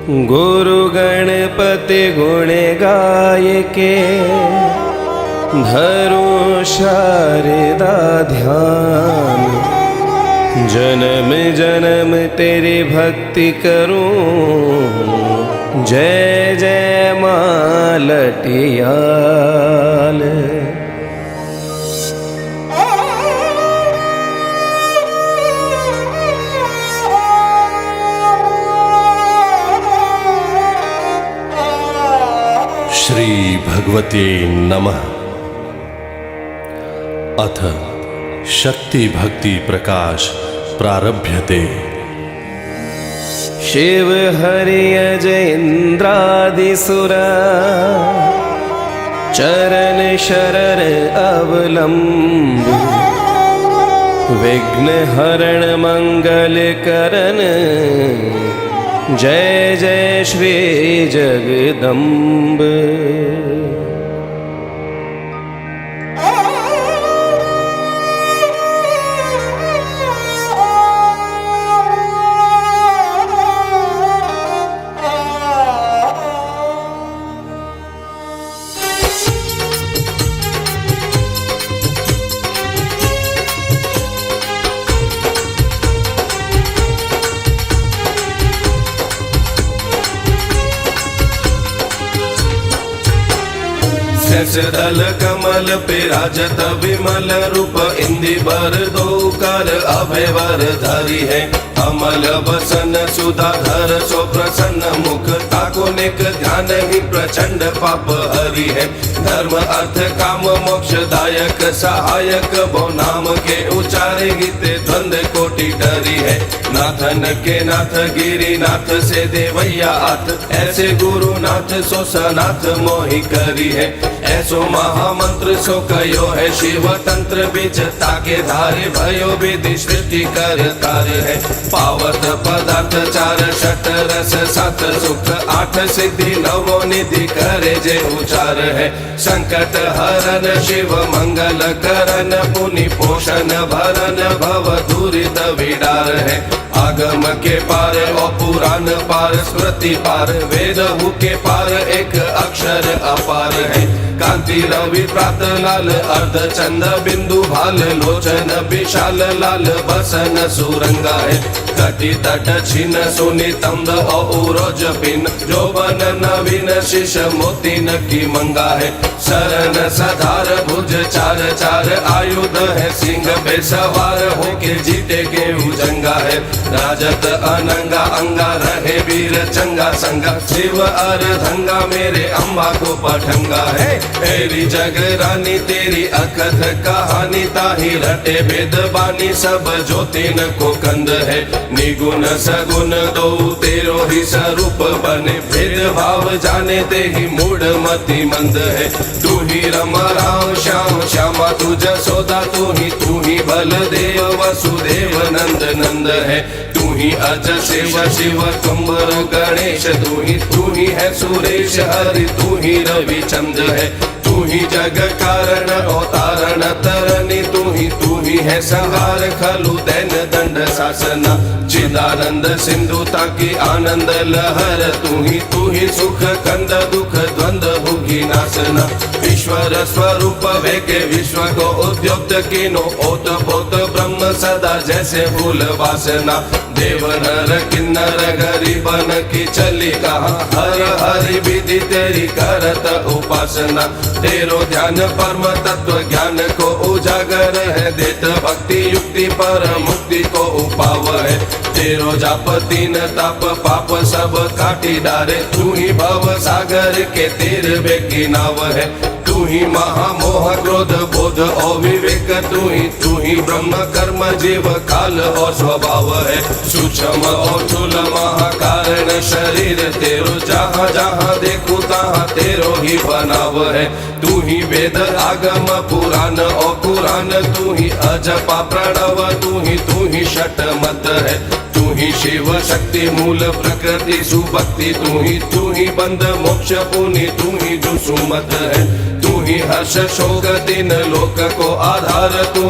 गुरु गणपति गुण गाय के धरो शारदा ध्यान। जन्म जन्म तेरी भक्ति करूं, जय जय मां लटियाल। श्री भगवते नमः। अथ शक्ति भक्ति प्रकाश प्रारभ्यते। शिव हरि अजय इंद्रादिसुर, चरण शरण अवलंब। विघ्न हरण मंगल करण, जय जय श्री जगदम्ब। दल कमल पे राजत विमल रूप, इंदिवर दो कर अभय वर धारी है। अमल बसन सुधाधर सो प्रसन्न, मुख ताको नेक ध्यान ही प्रचंड पाप हरि है। धर्म अर्थ काम मोक्ष दायक सहायक, भो नाम के उचारे गीते द्वंद्व कोटि डरी है। नाथन के नाथ गिरिनाथ से देवैया आथ, ऐसे गुरु नाथ सो सनाथ मोहि करी है। ऐसो महामंत्र सो कयो है, शिव तंत्र बीच ताके धारे, भयो विधि सृष्टि कर तारे है। पावत पदार्थ चार षट रस सात सुख, आठ सिद्धि नवो निधि करे जे उचार है। संकट हरन शिव मंगल करन, पुनि पोषण भरन भव दुरित विडार है। आगम के पार और पुराण पार, स्मृति पार वेद के पार, एक अक्षर अपार है। कांति रवि प्रात लाल अर्ध चंद बिंदु भाल, लोचन विशाल लाल बसन सुरंगा है। कटि तट छिन सुनि तंद औरोज पिन, जोबन नवीन शिष मोती की मंगा है। शरण सधार भुज चार चार, आयुध है सिंह पे सवार, होके जीते के उजंगा है। राजत अनंगा अंगा रहे वीर चंगा संगा, शिव अर्धंगा मेरे अम्बा को पठंगा है। तेरी जग रानी तेरी अकथ कहानी, ताही रटे वेद बानी सब ज्योतिन को कंद है। निगुण सगुण दो तेरो ही स्वरूप बने, भेद भाव जाने ते ही मूड मति मंद है। तू ही रम राम श्याम श्यामा तू जसोदा, तू ही बलदेव वसुदेव नंद नंद है। तू ही अज शिव शिव कुंभर गणेश, तू ही है सुरेश हरि, तू ही रविचंद्र है। तू ही जग कारण अवतारण तरनी, तू ही है संहार खलु दैन दंड शासना। चिदानंद सिंधु ताकि आनंद लहर, तू ही सुख कंद दुख द्वंद्व भुगी नासना। ईश्वर स्वरूप वेके विश्व को उद्योक्त कीनो, ओत पोत ब्रह्म सदा जैसे फूल वासना। देव नर किन्नर गरीबन की चली कहाँ, हर हरि विधि तेरी करत उपासना। तेरो ध्यान परम तत्व ज्ञान को उजागर है, देत भक्ति युक्ति पर मुक्ति को उपाव है। तेरो जाप तीन ताप पाप सब काटी डारे, तू ही भव सागर के तीर बेकी नाव है। तू ही महामोह क्रोध बोध और विवेक, तू ही ब्रह्म कर्म जीव काल और स्वभाव है। सूक्ष्म और स्थूल महाकारण शरीर तेरो, जहाँ जहाँ देखूं तहाँ तेरो ही बनाव है। तू ही वेद आगम पुराण और कुरान, तू ही अजपा प्रणव, तू ही षट मत है। तू ही शिव शक्ति मूल प्रकृति सुभक्ति, तू ही बंध मोक्ष पुनि, तू ही जो सुमत है। तू ही हर्ष शोक तीन लोक को आधार, तू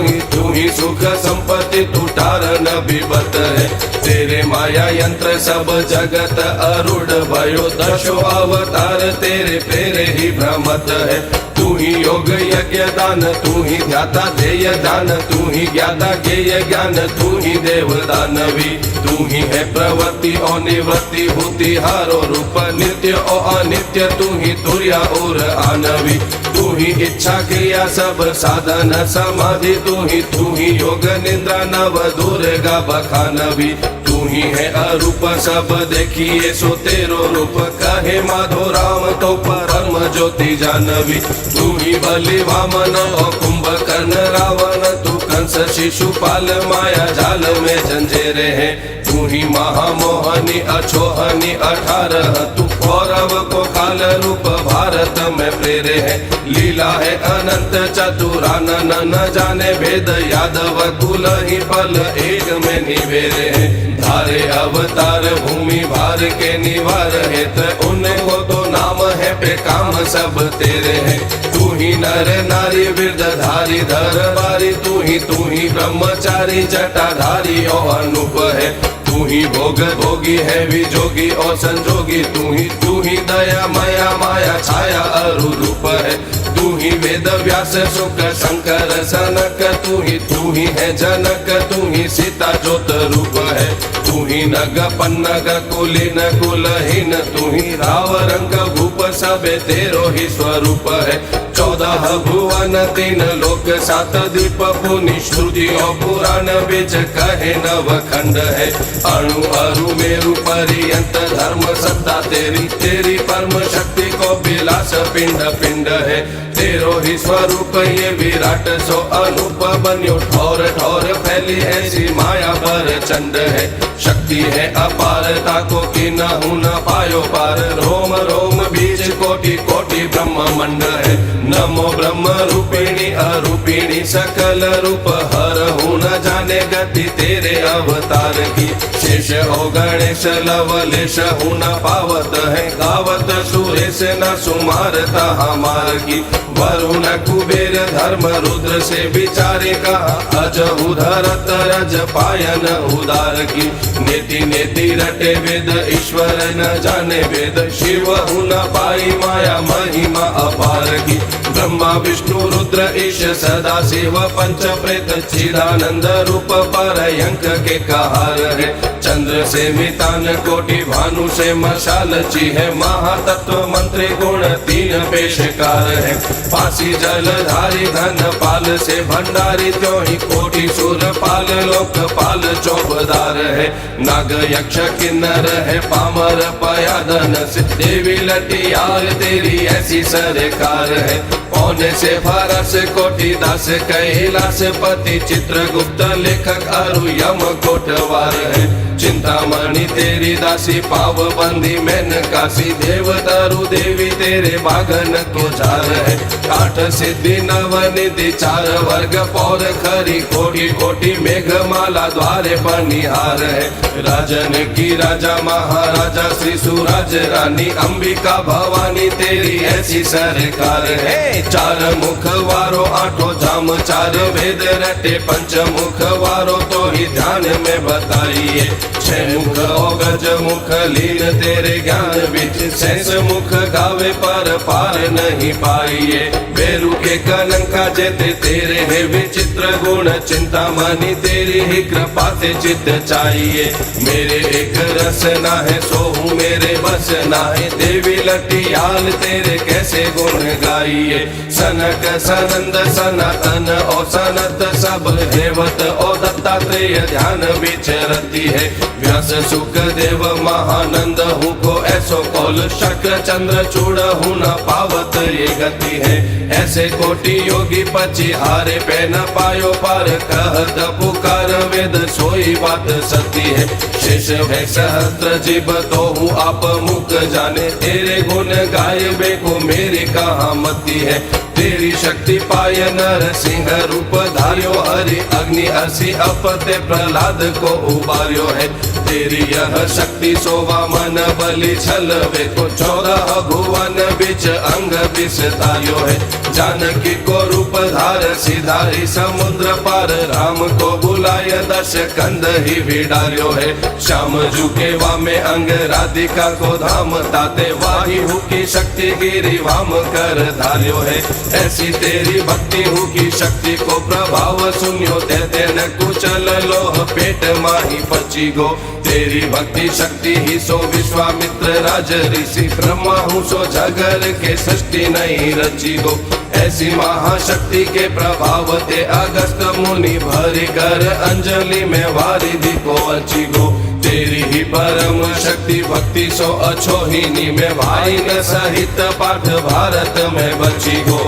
ही सुख संपत्ति टूटार न विपत है। तेरे माया यंत्र सब जगत अरूढ़ भयो, दशो अवतार तेरे प्रेरे ही भ्रमत है। तू ही योग यज्ञ दान, तू ही ध्याता ध्येय ध्यान, तू ही ज्ञाता ज्ञेय ज्ञान, तू ही देव दानवी। तू ही है प्रवृत्ति और निवृत्ति, भूति हारो रूप नित्य और अनित्य, तू ही तुर्या और आनवी। तू ही इच्छा क्रिया सब साधन समाधि, तू ही योग निद्रा नव दुर्गा बखानवी। तू ही है अरूप सब देखिए सो तेरो रूप, कहे माधो राम तो परम ज्योति जानवी। तू ही बलि वामन और कुंभकर्ण रावण, तू कंस शिशुपाल माया जाल में झंझेरे है। तू ही महामोहनी अछोहनी 18, तू कौरव को काल रूप भारत में प्रेरे है। लीला है अनंत चतुरानन न जाने भेद, यादव कुल ही पल एक में निवेरे है। धारे अवतार भूमि भार के निवार हेत, उनको तो नाम है पे काम सब तेरे हैं। तू ही नर नारी वृद्धधारी धरवारी, तू ही ब्रह्मचारी जटाधारी और अनूप है। तू ही भोग भोगी है विजोगी और संजोगी, तू ही दया माया माया छाया अरु रूप है। तू ही वेद व्यास शुक शंकर सनक, तू ही है जनक, तू ही सीता ज्योत रूप है। तू ही नग पन्नग कुलीन कुलहीन, तू ही राव रंग भूप सबे तेरो ही स्वरूप है। 14 भुवन 3 लोक 7 दीप, पुनि श्रुति और पुराण बीच कहे नव खंड है। अणु अरु मेरु पर्यंत धर्म सत्ता तेरी परम शक्ति को विलास पिंड पिंड है। तेरो ही स्वरूप ये विराट सो अनूप बन्यो, ठोर ठोर फैली ऐसी माया पर चंड है। शक्ति है अपारता को कि न न पायो पार, रोम रोम बीज कोटि कोटि ब्रह्म मंड है। नमो ब्रह्म रूपिणी अरूपिणी सकल रूप, हर हूँ न जाने गति तेरे अवतार की। शेष हो गणेश लवलेश हूँ न पावत है, गावत सुरेश न सुमारता हमार की। वरुण कुबेर धर्म रुद्र से विचारे कहा, अज उधरत रज पायन उदार की। नेति नेति रटे वेद ईश्वर न जाने वेद, शिव हूँ न पाई माया महिमा अपार की। ब्रह्मा विष्णु रुद्र ईश सदा शिव पंच प्रेत, चिदानंद रूप परयंक के कहार है। चंद्र से मितान कोटि भानु से मशाल ची है, महातत्व मंत्री गुण 3 पेशकार है। पासी जलधारी धन पाल से भंडारी, त्यों ही कोटि सुर पाल लोकपाल चौबदार है। नाग यक्ष किन्नर है पामर पयादन से, देवी लटियाल तेरी ऐसी सरकार है। पौने से फरस कोटि दास कैलाश पति, चित्रगुप्त लेखक अरु यम कोटवार है। चिंतामणि तेरी दासी पाव बंदी मेनकासी, देव तरु देवी तेरे बागन को झार है। 8 सिद्धि नव निधि 4 वर्ग पौर खरी, कोटि कोटि मेघमाला द्वारे पर निहार है। राजन की राजा महाराजा श्री सुराज रानी, अंबिका भवानी तेरी ऐसी सरकार है। 4 मुख वारो 8 जाम 4 वेद रटे, 5 मुख वारो तो ही ध्यान में बताइए। 6 मुख और गज मुख लीन तेरे ज्ञान बिच, 6 मुख गावे पर पार नहीं पाइए। बेरु के कलंका जेते तेरे है विचित्र गुण, चिंतामणि तेरी ही कृपा से चित चाहिए। मेरे एक रस ना है सो हूँ मेरे बस ना है, देवी लटियाल तेरे कैसे गुण गाइए। सनक सनंद सनातन और सनत सब देवत और दत्तात्रेय ध्यान विचरती है। व्यास सुख देव महानंद हूँ को ऐसो कौल, शक्र चंद्र चूड़ हूँ न पावत ये गति है। ऐसे कोटि योगी पची हारे पे न पायो पार, कहत पुकार वेद सोई बात सती है। शेष है सहस्त्र जीव तो हूँ आप मुख जाने, तेरे गुण गाये बे को मेरी कहाँ मती है। तेरी शक्ति पाय नर सिंह रूप धार्यो हरि अग्नि असी अपते प्रहलाद को उबार्यो है। तेरी यह शक्ति सोवा मन बलि छलवे को 14 भुवन बिच अंग विस्तार्यो है। जानकी को रूप धार सिधारी समुद्र पार राम को बुलाय दश कंद ही विडार्यो है। श्याम जू के वामे अंग राधिका को धाम ताते वाही हूँ की शक्ति गिरी वाम कर धार्यो है। ऐसी तेरी भक्ति हूँ की शक्ति को प्रभाव सुनियो देते न कुचल लोह पेट माही पची गो। तेरी भक्ति शक्ति ही सो विश्वामित्र राज ऋषि ब्रह्मा हूँ सो जगर के सृष्टि नहीं रची गो। ऐसी महाशक्ति के प्रभाव ते अगस्त मुनि भरी कर अंजलि में वारिधि को अची गो। तेरी ही परम शक्ति भक्ति सो अछोहिनी में भाई न सहित पाठ भारत में बची गो।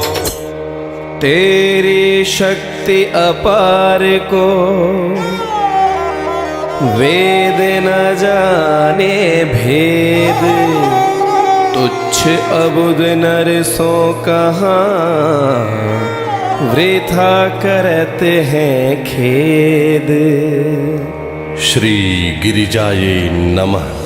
तेरी शक्ति अपार को वेद न जाने भेद, तुच्छ अबुद नर सो कहाँ वृथा करते हैं खेद। श्री गिरिजाये नमः।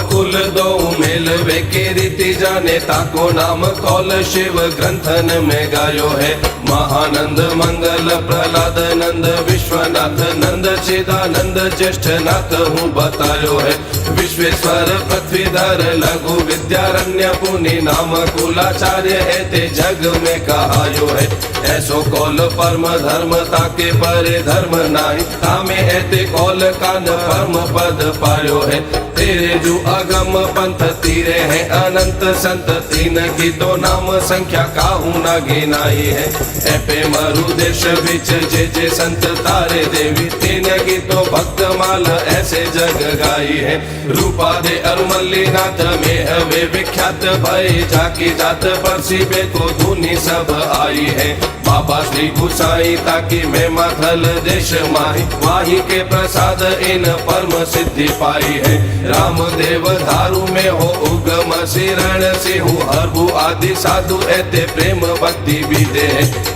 कुल दो मेलवे के रीति जाने ताको नाम कौल शिव ग्रंथन में गायो है। महानंद मंगल प्रहलाद नंद विश्वनाथ नंद चिदानंद ज्येष्ठ नाथ हूँ बतायो है। विश्वेश्वर पृथ्वीधर लघु विद्यारण्य पुनि नाम कुलाचार्य एते जग में कहायो है। ऐसो कौल परम धर्म ताके परे धर्म नाहि, तामे एते कौल कान परम पद पायो है। तेरे जो अगम पंथ तीरे हैं अनंत संत, तीन की तो नाम संख्या काहू न गिनाई है। ऐपे मरु देश बिच जे संत तारे देवी, तीन की तो भक्त माल ऐसे जग गाई है। रूपा दे अरुमल्ली नाथ में वे विख्यात भय, जाकी जात परसी बे को धुनी सब आई है। बाबा श्री गुसाई ताकि मैं मथल देश माही, माही के प्रसाद इन परम सिद्धि पाई है। रामदेव धारू में हो उगम सिरण सिंहु हरबु आदि साधु एते प्रेम भक्ति भी दे।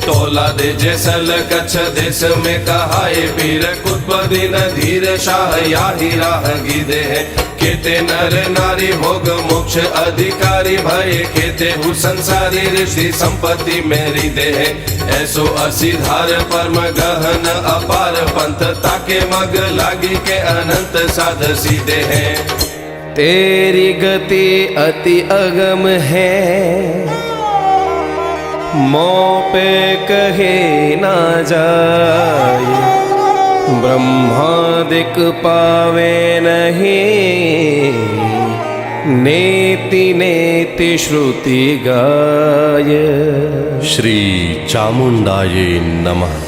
तोला दे जैसल कच्छ देश में कहाए पीर, कुत्ब दिन धीर शाह याही राह गीदे है। केते नर नारी भोग मोक्ष अधिकारी भय, केते हु संसारी ऋषि संपत्ति मेरी दे। ऐसो असीधार परम गहन अपार पंथ, ताके मग लागी के अनंत साध सीधे हैं। तेरी गति अति अगम है, मों पे कहे ना जाए। ब्रह्मादिक पावे नहीं, नेति नेति श्रुति गाय। श्री चामुंडाये नमः।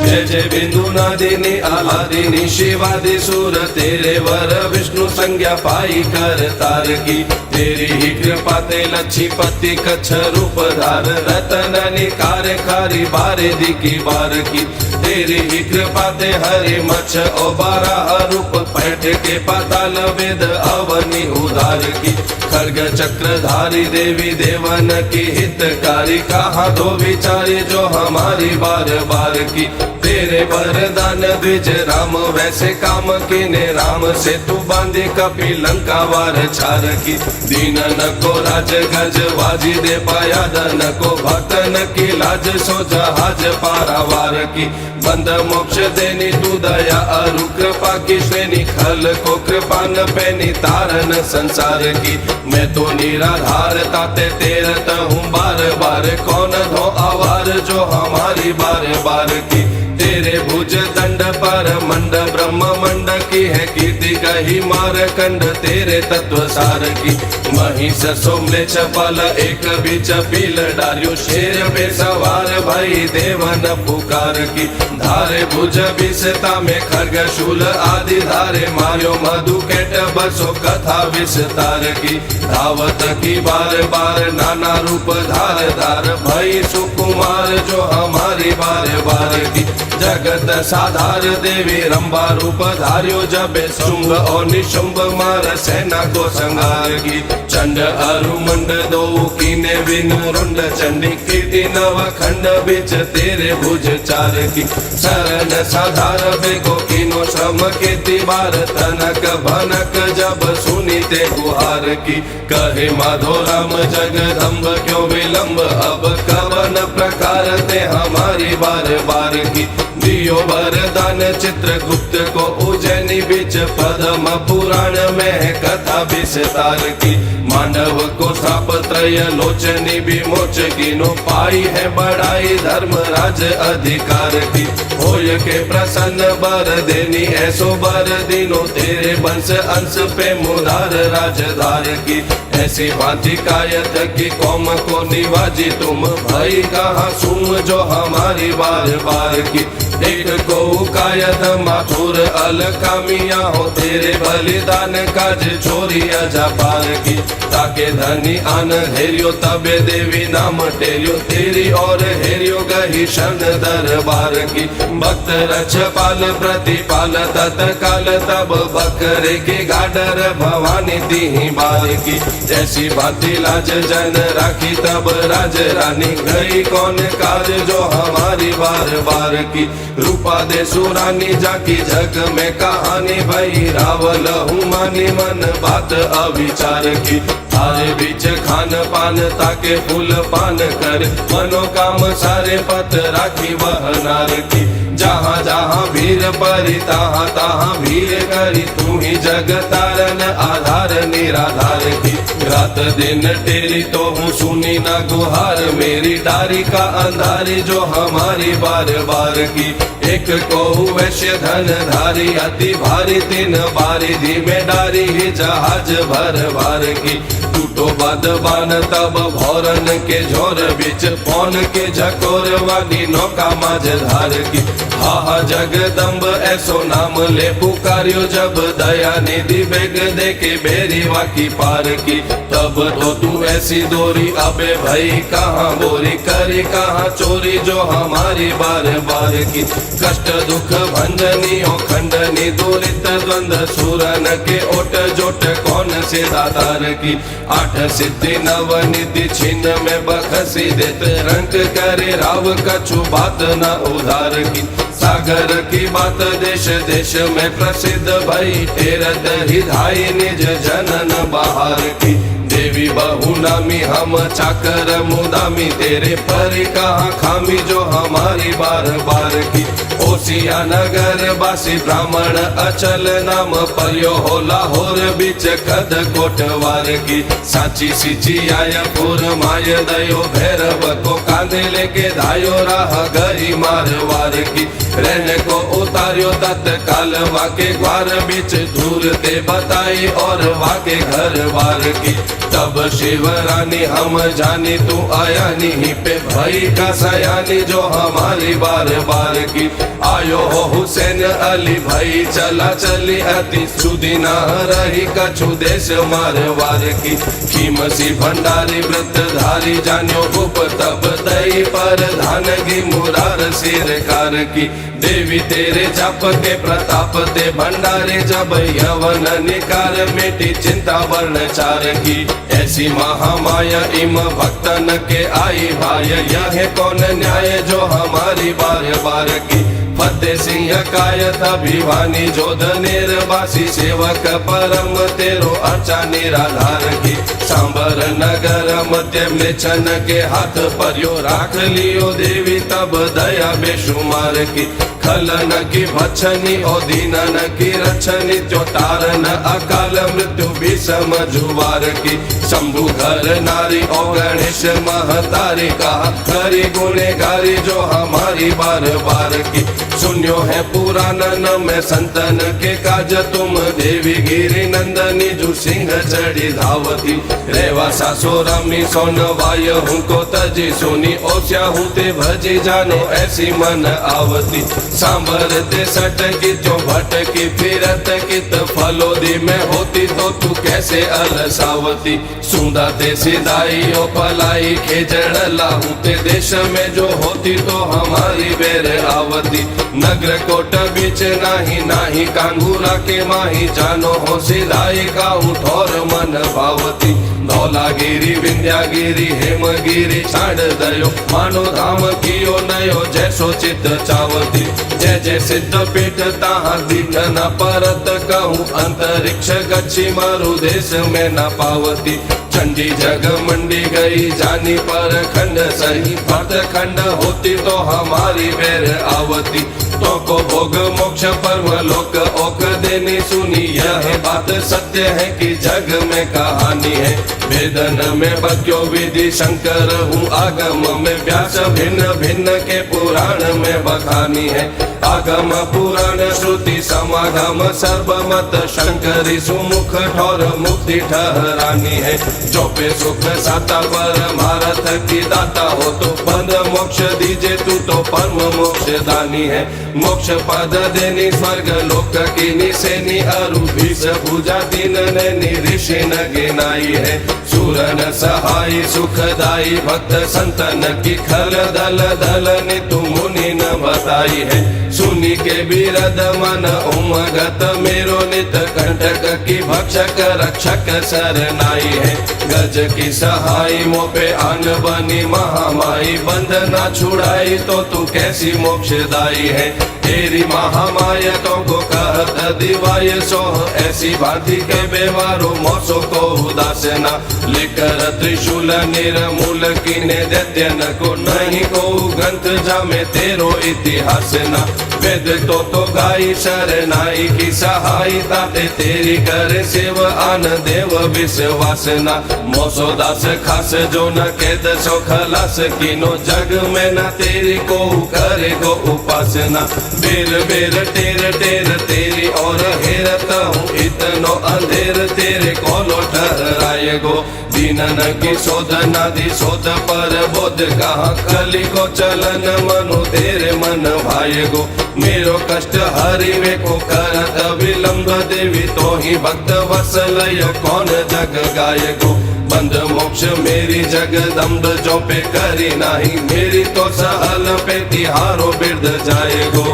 जय जय बिंदु नादिनी आदिनी शिवादि सुर, तेरे वर विष्णु संज्ञा पाई कर तार की। तेरी ही कृपा ते लक्ष्मीपति कच्छ रूप धार, रतन निकार खारी बारे दी की बार की। तेरी ही कृपा ते हरि मच्छ ओ बारह रूप, पैठ के पाताल वेद अवनी उधार की। खड्ग चक्रधारी देवी देवन की हितकारी, कहा दो विचारी जो हमारी बार बार की। तेरे वरदान द्विज राम वैसे काम कीने, राम से तू बांधे कपि लंका वार छार की। दीन न को राज गज वाजी दे पाया, धन को भक्तन की लाज सो जहाज पारावार की। बंद मोक्ष देनी तू दया अरु कृपा की श्रेणी, खल को कृपा न पैनी तारन संसार की। मैं तो निराधार ताते तेरत हूँ बार बार, कौन धो आवार जो हमारी बार बार की। तेरे भुज दंड पर मंड ब्रह्म मंड की है कीर्ति, कही मार कंड तेरे तत्व सार की। महिष सोमले चपल एक बीच पील डार्यो शेर पे सवार भई देवन पुकार की धारे भुज विषता में खड्ग शूल आदि धारे मार्यो मधु केट बसो कथा विस्तार की धावत की बार बार नाना रूप धार धार भई सुकुमार जो हमारी बार बार की जगत साधार देवी रंबा रूप धार्यो जबे शुंभ और निशुंभ मार सेना को संहार की चंड अरुमंड दो कीने विन रुंड चंडी कीर्ति नव खंड बिच तेरे भुज चार की शरण साधार बेगो कीनो श्रम कीर्ति बार तनक भनक जब सुनी ते गुहार की कहे माधो राम जगदम्ब क्यों विलंब अब कवन प्रकार ते हमारी बार बार की दियो वरदान चित्रगुप्त को उज्जैनी बीच पद्म पुराण में कथा विस्तार की मानव को श्राप त्रय लोचनी विमोच कीनो पाई है बड़ाई धर्मराज अधिकार की होय के प्रसन्न बर देनी ऐसो बर दिनो तेरे वंश अंश पे मुरार राजधार की ऐसी भांति कायत की कौम को निवाजी तुम भाई कहाँ सुम जो हमारी बार बार की एक को कायत माथुर अलकामिया हो तेरे बलिदान काज चोरी अजापार की ताके धनी आन हेरियो तबे देवी नाम टेरियो तेरी और हेरियो गही शन दरबार की भक्त रक्ष पाल प्रतिपाल तत्काल तब बकरे के गाडर भवानी दी बार की जैसी भांति लाज जन राखी तब राज रानी गई कौन काज जो हमारी बार बार की रूपा दे सुरानी जाकी जग में कहानी भई रावल हुमानी मन बात अविचार की तारे बीच खान पान ताके फूल पान कर मनोकाम सारे पत राखी वह नार की जहाँ जहाँ भीर परी तहाँ तहाँ भीर करी तू ही जग तारन आधार निराधार की रात दिन तेरी तो हूँ सुनी ना गुहार मेरी डारी का अंधारी जो हमारी बार बार की एक को वैश्य धन धारी अति भारी तीन बारी धीमे डारी ही जहाज भर भार की टूटो बद बान तब भौरन के झोर बीच पौन के झकोर वाली नौका माझ धार की हा जगदम्ब ऐसो नाम ले पुकारियो जब दया निधि बेग दे के बेरी वाकी पार की तब तो तू ऐसी दोरी अबे भाई कहाँ बोरी करी कहाँ चोरी जो हमारी बार बार की कष्ट दुख भंजनी हो खंडनी दूरित द्वंद सुरन के ओट जोट कौन से दातार की आठ सिद्धि नव निधि छिन्न में बखसी देत रंग करे राव कछु बात न उधार की सागर की बात देश देश में प्रसिद्ध भई तेरत हिधाई निज जनन बाहर की देवी बहु नामी हम चाकर मुदामी तेरे परी कहाँ खामी जो हमारी बार बार की ओसिया नगर बासी ब्राह्मण अचल नाम पर्यो हो लाहौर बीच कद कोटवार की साची सिची आय पुर माय दयो भैरव को कांधे लेके धायो राह गई मारवार की रहने को उतारियो तत्काल वाके ग्वार बीच दूर ते बताई और वाके घर वार की तब शिव रानी हम जानी तू आया नहीं पे भाई का सयानी जो हमारी बार बार की आयो हो हुसैन अली भाई चला चली अति सुधी न रही कछु देश मारवार की कीमसी भंडारी व्रत धारी जान्यो गुप तब दई पर धानगी मुरार सिरकार की देवी तेरे जप के प्रताप ते भंडारे जब यवन निकार मिटी चिंता वर्ण चार की ऐसी महामाया इम भक्तन के आई भाय यह कौन न्याय जो हमारी बार बार की फतेह सिंह कायत अभिवानी जोध निर्वासी सेवक परम तेरो अर्चा निराधार की सांबर नगर मध्य म्लेच्छन के हाथ पर्यो राख लियो देवी तब दया बेशुमार की खलन की भक्षनी ओ दीनन की रक्षनी चोटारन अकाल मृत्यु भीषम जुवार की शंभु घर नारी ओ गणेश महतारी कहा हरि गुनेगारी जो हमारी बार बार की सुनियो है पुराणन में संतन के काज तुम देवी गिरी नंदनी जो सिंह चढ़ी धावती रेवा सासो रमी सोन वाय हूँ को तजी सुनी ओस्या हूँ ते भजी जानो ऐसी मन आवती सांबर ते सटकी जो भटकी फिरत कित फलोदी में होती तो तू कैसे अलसावती सुंदा ते सिदाई ओ पलाई खेजड़ लाहू ते देश में जो होती तो हमारी बेर आवती नगर कोट बीच नाही नाही कांगूरा के माही जानो हो सिदाई काहू ठोर मन भावती धौलागिरी विंध्यागिरी हेमगिरी छाड़ दयो मानो धाम कियो नयो जैसो चित चावती जय जय सिद्ध पीठ ताहा दीठ न परत कहूँ अंतरिक्ष गच्छी मारु देश में न पावती चंडी जग मंडी गई जानी पर खंड सही भक्त खंड होती तो हमारी बेर आवती तो को भोग मोक्ष परम लोक ओक देनी सुनी यह बात सत्य है कि जग में कहानी है वेदन में बक्यो विधि शंकर हूँ आगम में व्यास भिन्न भिन्न के पुराण में बखानी है आगम पुराण श्रुति समागम सर्वमत शंकरी सुमुख ठोर मुक्ति ठहरानी है जो पे सुख साता पर भारत की दाता हो तो पद मोक्ष दीजे तू तो परम मोक्ष दानी है मोक्ष पद देनी स्वर्ग लोक की निसेनी अरु भीष पूजा दीन ने ऋषि न गिनाई है सूरन सहाय सुखदाई भक्त संतन की खल दल दल ने तू मुनि न बताई है सुनी के बिरद मन उमगत मेरो नित कंटक की भक्षक रक्षक सरनाई है गज की सहाय मोपे आन बनी महामाई बंधना छुड़ाई तो तू कैसी मोक्षदाई है तेरी महामाया तो को कहत दिवाय सो ऐसी भांति के बेवारो मोसो को उदासना लेकर त्रिशूल निर्मूल कीने दैत्य न को नहीं को ग्रंथ जामे तेरो इतिहास ना वेद तो गाई शरनाई की सहायता ते तेरी कर सेव आन देव विश्वासना मोसो दास खास जो न कैद सो खलास कीनो जग में न तेरी को करे गो उपासना बेर बेर टेर टेर तेरी और हेरत हूँ इतनो अंधेर तेरे कोलो ठहराए गो दीनन की शोधना दी शोध पर बोध कहा कली को चलन मनु तेरे मन भाई गो मेरो कष्ट हरि वे को करत विलंब देवी तो ही भक्त वत्सल कौन जग गाय गो बंद मोक्ष मेरी जगदम्ब जो पे करी नहीं मेरी तो सहल पे तिहारो बिरद जाए गो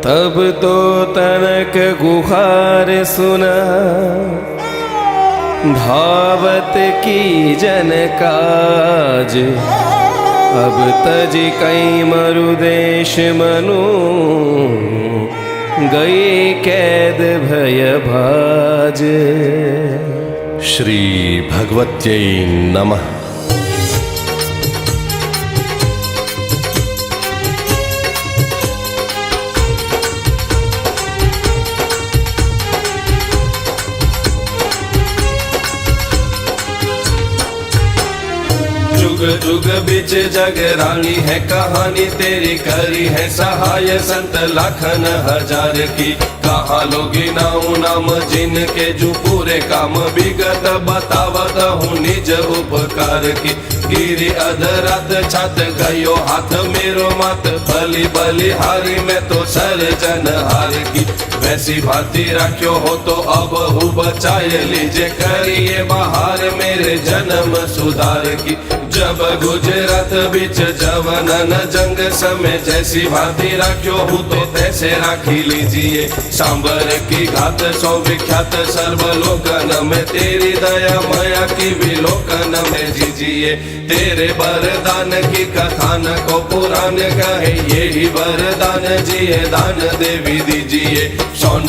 तब तो तनक गुहार सुना धावत की जन काज अब तज कई मरुदेश मनु गए कैद भय भाज श्री भगवत्यै नमः। जुग जुग बीच जग रानी है कहानी तेरी करी है सहाय संत लाखन हजार की कहा लोगी नाऊ नाम जिनके जो पूरे काम विगत बतावत हूँ निज उपकार की गिरी अधरात छात गयो हाथ मेरो मात बलि बलिहारी में तो सर्जन हार की वैसी भांति रखियो हो तो अब हु बचाए लीजे करिए बाहर मेरे जन्म सुधार की जब गुजरात बीच जवनन जंग समय जैसी भांति रखियो हूँ तो तैसे राखी लीजिए सांबर की घात सो विख्यात सर्वलोकन में तेरी दया माया की विलोकन में जीजिए तेरे वरदान की कथान को पुराण कहे यही वरदान जिए दान देवी दीजिए सौन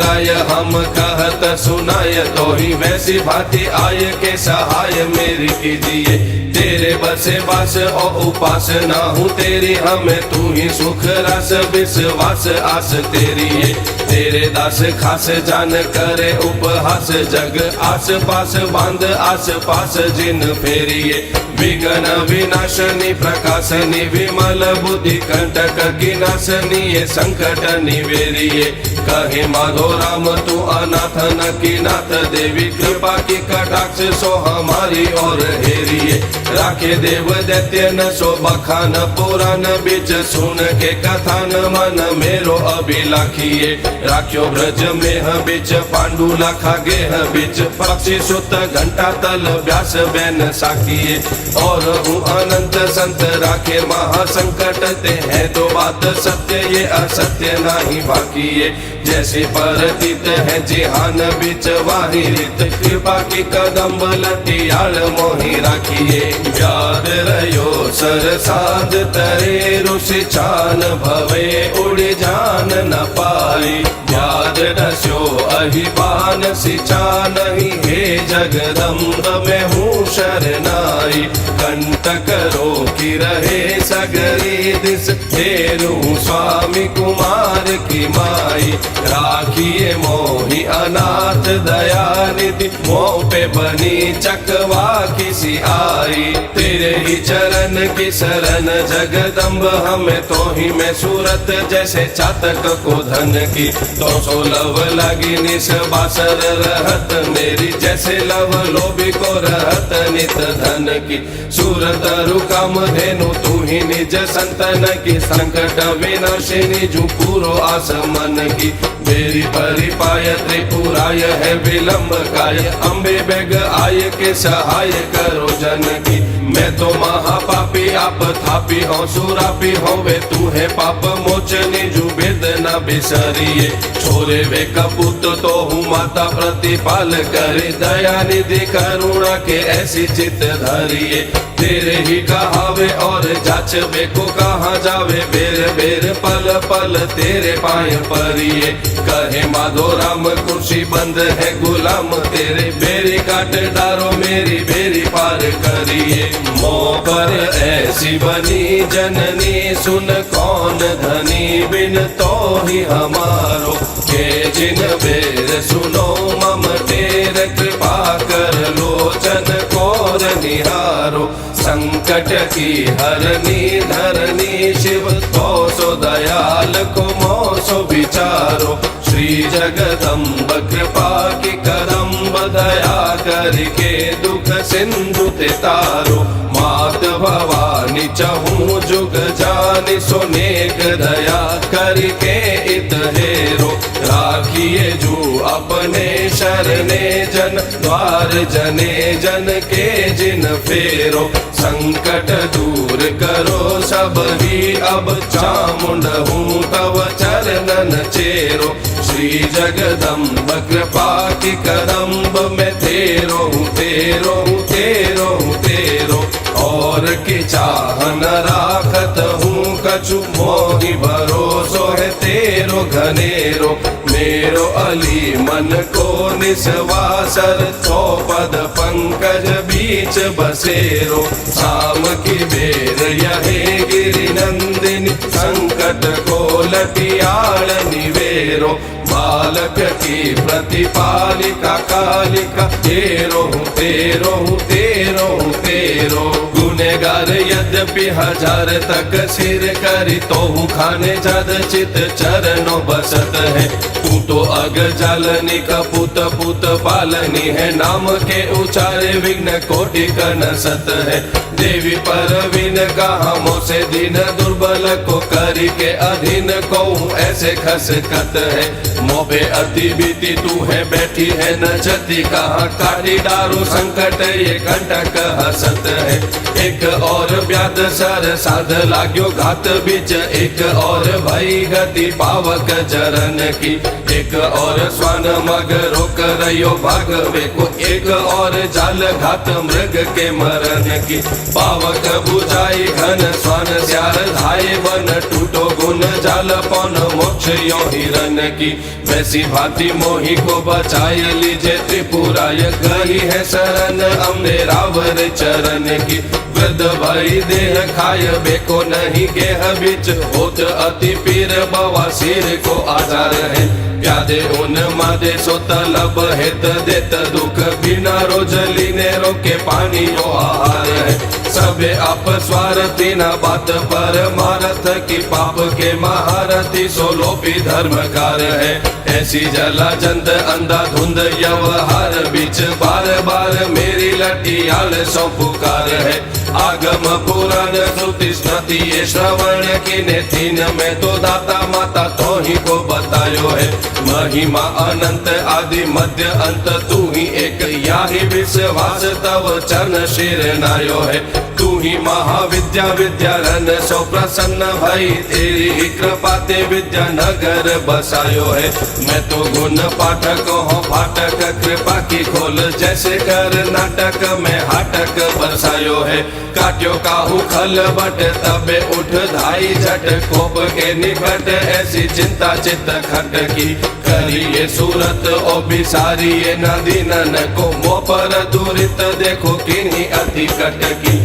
राय हम कहत सुनाय तो ही वैसी भांति आय के सहाय मेरी कीजिए तेरे बसे बास और उपासना हूँ तेरी, हमें तू ही सुख रस विश्वास आस तेरी है। तेरे दास खास जान करे उपहास, जग आस पास बांध आस पास जिन फेरिए। विघ्न विनाशनी प्रकाशनी विमल बुद्धि कंटक किनाशनी ये संकट निवेरिए। कहे माधो राम तू अनाथ न की नाथ, देवी कृपा की कटाक्ष सो हमारी और हेरिए। राखे देव दैत्य न सो बखान पुराण बीच, सुन के कथान मन मेरो अभिलाखिए। राख्यो ब्रज में बीच पांडु लाखा गेह बीच, पक्षी सुत घंटा तल व्यास बैन साखिए। और हूँ अनंत संत राखे महासंकट ते है तो बात सत्य ये असत्य नहीं बाकी है। जैसे परतीत है जिहान बीच वाही रित, कृपा की कदम लटियाल मोहि राखिए। व्याद रयो सर साध तरे ऋषि चान, भवे उड़ जान न पाई। व्याद रस्यो अहिपान सिचा नहीं, हे जगदम्ब मैं हूँ शरनाई। कंटक रोकी रहे सगरी दिस, हेरू स्वामी कुमार की माई। राखिए मोहि अनाथ दया निधि, मोह पे बनी चकवा किसी आई। तेरे ही चरण की शरण जगदम्ब, हमें तो ही में सूरत जैसे चातक को धन की। तो सो लव लगी निस बासर रहत मेरी, जैसे लव लोभी को रहत नित धन की। सूरत रुकाम धेनु तू ही निज संतन की, संकट विनाशिनी जू पूरो आसमन की। मेरी परिपाय त्रिपुराय है विलंब काय, अम्बे बेग आय के सहाय करो जन की। मैं तो महापापी आप थापी हूँ सुरापी हूँ, वे तू है पाप मोचनी जू भेद न बिसरिए। छोरे वे कपूत तो हूँ माता प्रतिपाल करे, दया निधि करुणा के ऐसी चित धरिए। तेरे ही कहावे और जाच बे को कहाँ जावे, बेर बेर पल पल तेरे पाए परिए। कहे माधो राम कुर्सी बंद है गुलाम तेरे, बेरी काट डारो मेरी बेरी पार करिए। मोह पर ऐसी बनी जननी, सुन कौन धनी बिन तो ही हमारो। के जिन बेर सुनो मम तेर, कृपा कर लोचन कोर निहारो। संकट की हरनी धरनी शिव, तो सो दयाल को मोसो विचारो। श्री जगदम्ब कृपा की करम्ब, दया करके दुख सिंधु ते तारो। मात भवानी चहूँ जुग जानि, सुनेक दया करके इत हेरो। राखिए जू अपने शरणे जन, द्वार जने जन के जिन फेरो। संकट दूर करो सब ही अब, चामुंड हूँ तव चरणन चेरो। श्री जगदम्ब कृपा की करम्ब, मैं तेरो हूँ तेरो हूँ तेरो हूँ तेरो। और की चाह न राखत हूँ कछु, मोहि भरोसो है तेरो घनेरो। मेरो अली मन को निस्वासर, तो पद पंकज बीच बसेरो। शाम की बेर यहे गिरि नंदिनी, संकट को लटियाल निवेरो। बालक की प्रतिपालिका कालिका, तेरो हूँ तेरो हूँ तेरो हूँ तेरो। गुनेगार यद्यपि हजार तक सिर करी, तो हूँ खाने जद चित चरणों बसत है। तू तो अग जालनी कपूत पूत पालनी है, नाम के उचारे विघ्न कोटि कनसत है। देवी परवीन कहा मोसे दीन दुर्बल को, करी के अधीन को ऐसे खसकत है। मोबे अति बीती तू है बैठी है न जति, कहा काटी डारू संकट ये कंटक हसत है। एक और व्याध सर साध लाग्यो घात बीच, एक और भई गति पावक जरन की। एक और स्वान मग रोक रयो भागवे को, एक और जाल घात मृग के मरण की। पावक बुझाई घन स्वान स्यार धाये वन, टूटो गुण जाल पौन मोक्ष यो हिरन की। वैसी भांति मोहि को बचाय लीजे त्रिपुराय, गई है शरण हमने रावर चरण की। वृद्ध भई देह खाय बेको नहीं गेह बिच होत अति पीर बवासीर को आजार है प्यादे उन मादे सो तलब हित देत दुख बिना रोज लीने रोके पानी रो आहार है सबे आप स्वार्थी न बात पर मारथ की पाप के महारथी सो लोभी धर्मकार है ऐसी जला जंद अंधा धुंध व्यवहार बीच बार बार मेरी लटियाल सो पुकार है आगम पुराण श्रुति स्मृति ये श्रवण की ने तीन में तो दाता माता तो ही को बतायो है महिमा अनंत आदि मध्य अंत तू ही एक याही विश्वास तव चरण शिर नायो है तू ही महाविद्या विद्यारन सो प्रसन्न भई तेरी ही कृपा ते विद्या नगर बसायो है मैं तो गुण पाठक हूँ फाटक कृपा की खोल जैसे कर नाटक में हाटक बसायो है काट्यो काहू खल बट तबे उठ धाई झट कोप के निकट ऐसी चिंता चित्त खटकी करिए सूरत ओ बिसारिये नदी नन को मो पर दुरित देखो किन्हीं अति कटकी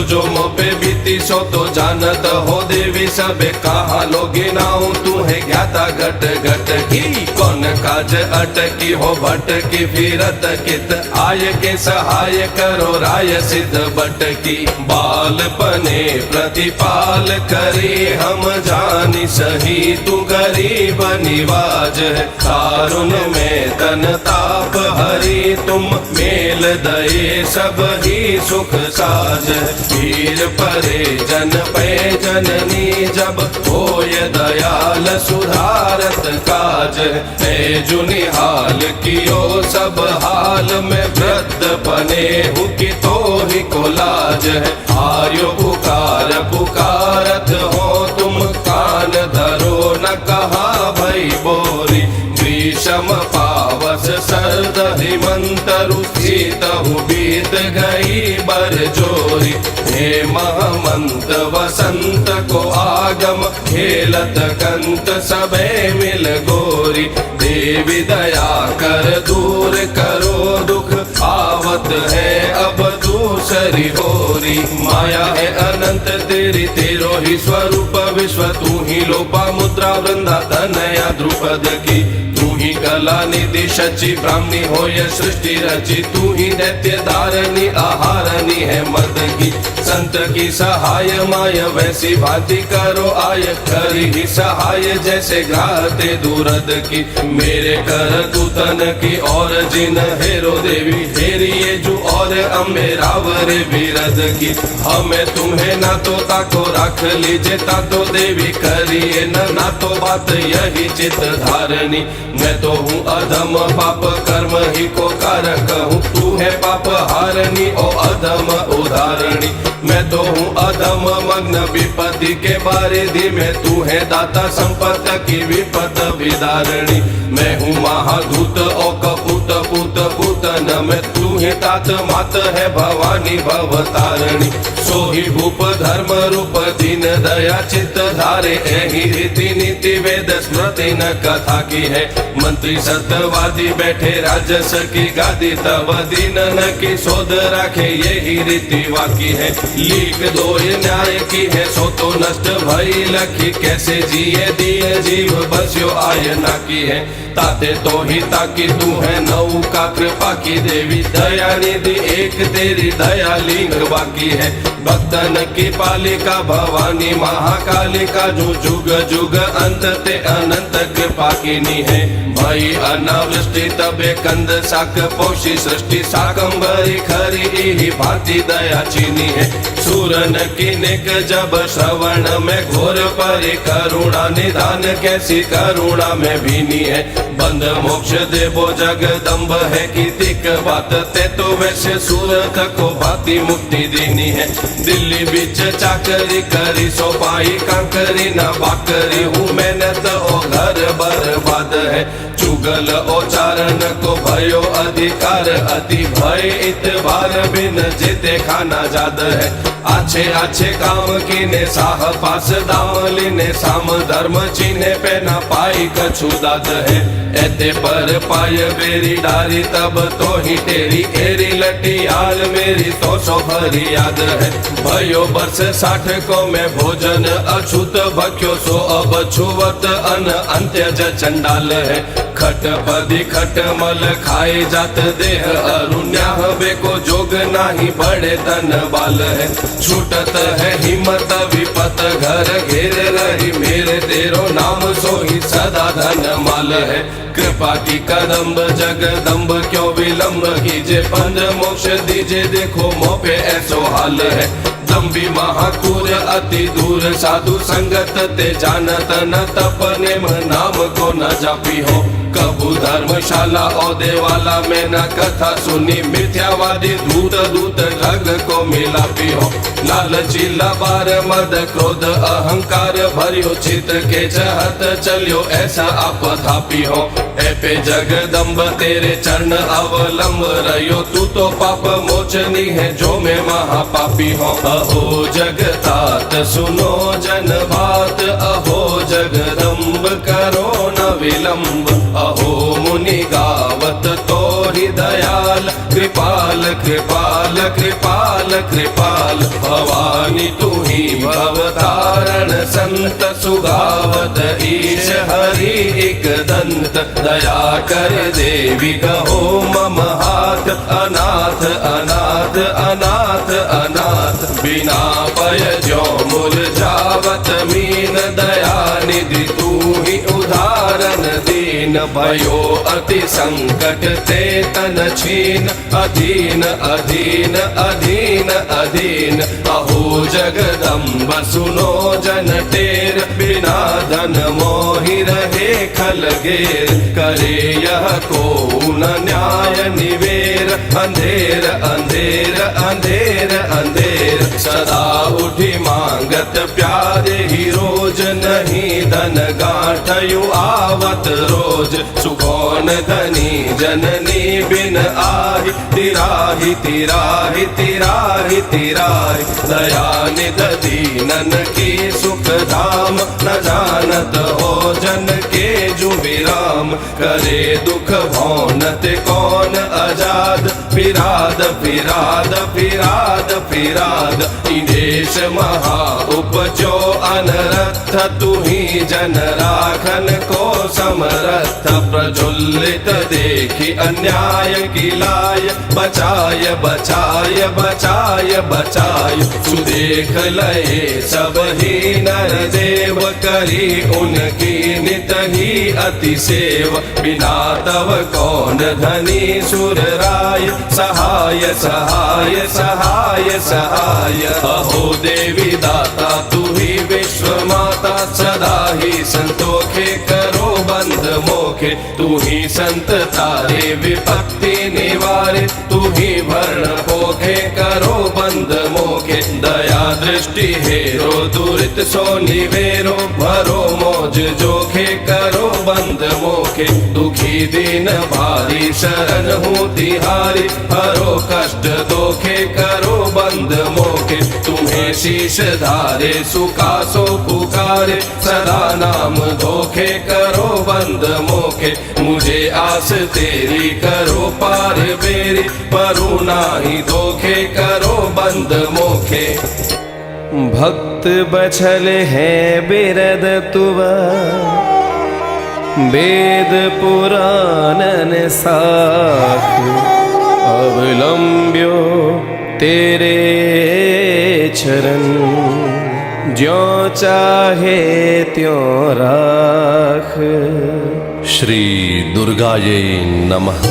जो मो पे बीती सो तो जानत हो देवी सबे कहा लोगे नाऊ तू है ज्ञाता घट घट की कौन काज अटकी हो भटकी फिरत कित आय के सहाय करो राय सिद्ध बटकी बाल पने प्रतिपाल करे हम जानी सही तू गरीब निवाज है कारुण में तन ताप हरि तुम मेल दये सब ही सुख साज वीर परे जन पे जननी जब होय दयाल सुधारत काज है जुनि हाल कियो सब हाल में वृद्ध पने हुकी तो ही को लाज है आर्यो पुकार पुकारत हो तुम कान धरो न कहा भई बोरी ग्रीष्म पावस सर्द हिमंत रुचित बीत गई बर जोरी हे महमंत वसंत को आगम खेलत कंत सबे मिल गोरी देवी दया कर दूर करो दुख आवत है अब दूसरी होरी माया है अनंत तेरी तेरो ही स्वरूप विश्व तू ही लोपा मुद्रा वृंदा तनया द्रुपद की तू ही कला निधि शची ब्राह्मणी हो ये सृष्टि रची तू ही दैत्य धारणी आहारणी है मद की संत की सहाय माय वैसी भांति करो आय कर ही सहाय जैसे ग्राहते दूरद की मेरे कर दूतन की और जिन हेरो देवी हेरी ये जू और अम्बे रावरे बीरद की हमें तुम्हें ना तो ताको रख लीजिए ता तो देवी करिए ना तो बात यही चित धारणी मैं तो हूँ अधम पाप कर्म ही को कारक हूँ तू है पाप हारणी ओ अधम उदाहरणी मैं तो हूँ अधम मग्न विपत्ति के बारिधि में तू है दाता संपत की विपत विदारणी मैं हूँ महाधूत ओ कपूत पूत पूतन में तू है तात मात है भवानी भवतारणी सो ही भूप धर्म रूप दीन दया चित्त धारे एही रीति नीति वेद स्मृति न कथा की है मंत्री सत्यवादी बैठे राजस की गादी तब दीन न की शोध राखे यही रीति वाकी है लीक दो न्याय की है सो तो नष्ट भई लखी कैसे जिए दिए जीव बस्यो आय ना की है ताते तो ही ताकि तू है नौ का कृपा की देवी दया निधि एक तेरी दया लिंग बाकी है भक्तन की पालिका भवानी महाकालिका जो जुग जुग अंत ते अनंत कृपा कीनी है भई अनावृष्टि तबे कंद साक पोषी सृष्टि साकंबरी खरी ही भांति दया चीनी है सूरन की निक जब श्रवण में घोर परि करुणा निधान कैसी करुणा में भीनी है बंद मोक्ष देवो जगदम्ब है कीतिक बात ते तो वैसे सूरत को भांति मुक्ति देनी है दिल्ली बिच चाकरी करी सो पाई कांकरी न बाकरी हूँ मेहनत ओ घर बर्बाद है जुगल उच्चारण को भयो अधिकार अति भय इतबार बिन जेते खाना जाद है अच्छे अच्छे काम कीने साह पास दाम लीने साम धर्म चीने पे न पाई कछु दाद है एते पर पाय बेरी डारी तब तो ही तेरी एरी लटियाल मेरी तो सो भरी याद है भयो वर्ष 60 को मैं भोजन अछूत भक्यो सो अब छुवत अन अंत्य ज चंडाल है खट पदी खट मल खाए जात देह अरुण्याह बेको जोग नाही बड़े तन बाल है छूटत है हिम्मत विपत घर घेर रही मेरे तेरो नाम सोही सदा धन माल है कृपा की कदम्ब जगदम्ब क्यों विलंब कीजे पंज मोक्ष दीजे देखो मोपे ऐसो हाल है दम्बी महाकूर अति दूर साधु संगत ते जानत न तपने नाम को न जापी हो कबू धर्मशाला और देवाला में न कथा सुनी मिथ्यावादी दूत दूत ठग को मिलापी हो लालची लबार मद क्रोध अहंकार भरियो चित के चाहत चलियो ऐसा आप थापी हो ऐपे जगदम्ब तेरे चरण अवलंब रहियो तू तो पाप मोचनी है जो मैं महापापी हो अहो जगतात सुनो जन बात अहो जगदम्ब करो न विलंब अहो मुनि गावत तो दयाल कृपाल कृपाल कृपाल कृपाल भवानी तू ही भवतारण संत सुगावत ईश हरि एक दंत दया कर देवी कहो मम हाथ अनाथ अनाथ अनाथ अनाथ बिना पय जो मुरझावत मीन दया निधि तू ही उदाहरण दीन भयो अति संकट ते तन छीन अधीन अधीन अधीन अधीन अहो जगदम्ब सुनो जन टेर बिना धन मोहि रहे खलगेर करे यह को न न्याय निवेर अंधेर अंधेर अंधेर अंधेर सदा उठी मांगत प्यारे ही रोज नहीं धन गांठयु आवत रोज सुखोन धनी जननी बिन आहि तिराहि तिराहि तिराहि तिराहि दया निध दीनन की सुख धाम न जानत हो जन के जु विराम करे दुख भौनत कौन अजाद फिराद फिराद फिराद फिराद ईदेश महा उपजो अनरथ तू ही जन राखन को समरथ प्रज्वलित देखी अन्याय की लाय बचाय बचाय बचाय बचाय सुदेख लये सब ही नर देव करी उनकी नित ही अति सेव बिना तव कौन धनी सुर राय सहाय सहाय सहाय सहाय अहो देवी दाता तू ही विश्व माता सदा ही संतोखे करो बंध मोखे तू ही संत तारे विपत्ति निवारे तू ही भरण पोखे करो बंध मोखे दया दृष्टि हेरो दुरित सो निवेरो भरो मोज जोखे करो बंध मोखे दुखी दीन भारी शरण हूँ तिहारी हरो कष्ट दोखे करो बंध मोखे तुम्हें शीश धारे सुखासो पुकारे सदा नाम धोखे करो बंद मोखे मुझे आस तेरी करो पार बेरी परू नाही धोखे करो बंद मोखे भक्त बछल है बिरद तुवा वेद पुराणन साख अवलंब्यो तेरे चरण ज्यों चाहे त्यों राख। श्री दुर्गायै नमः।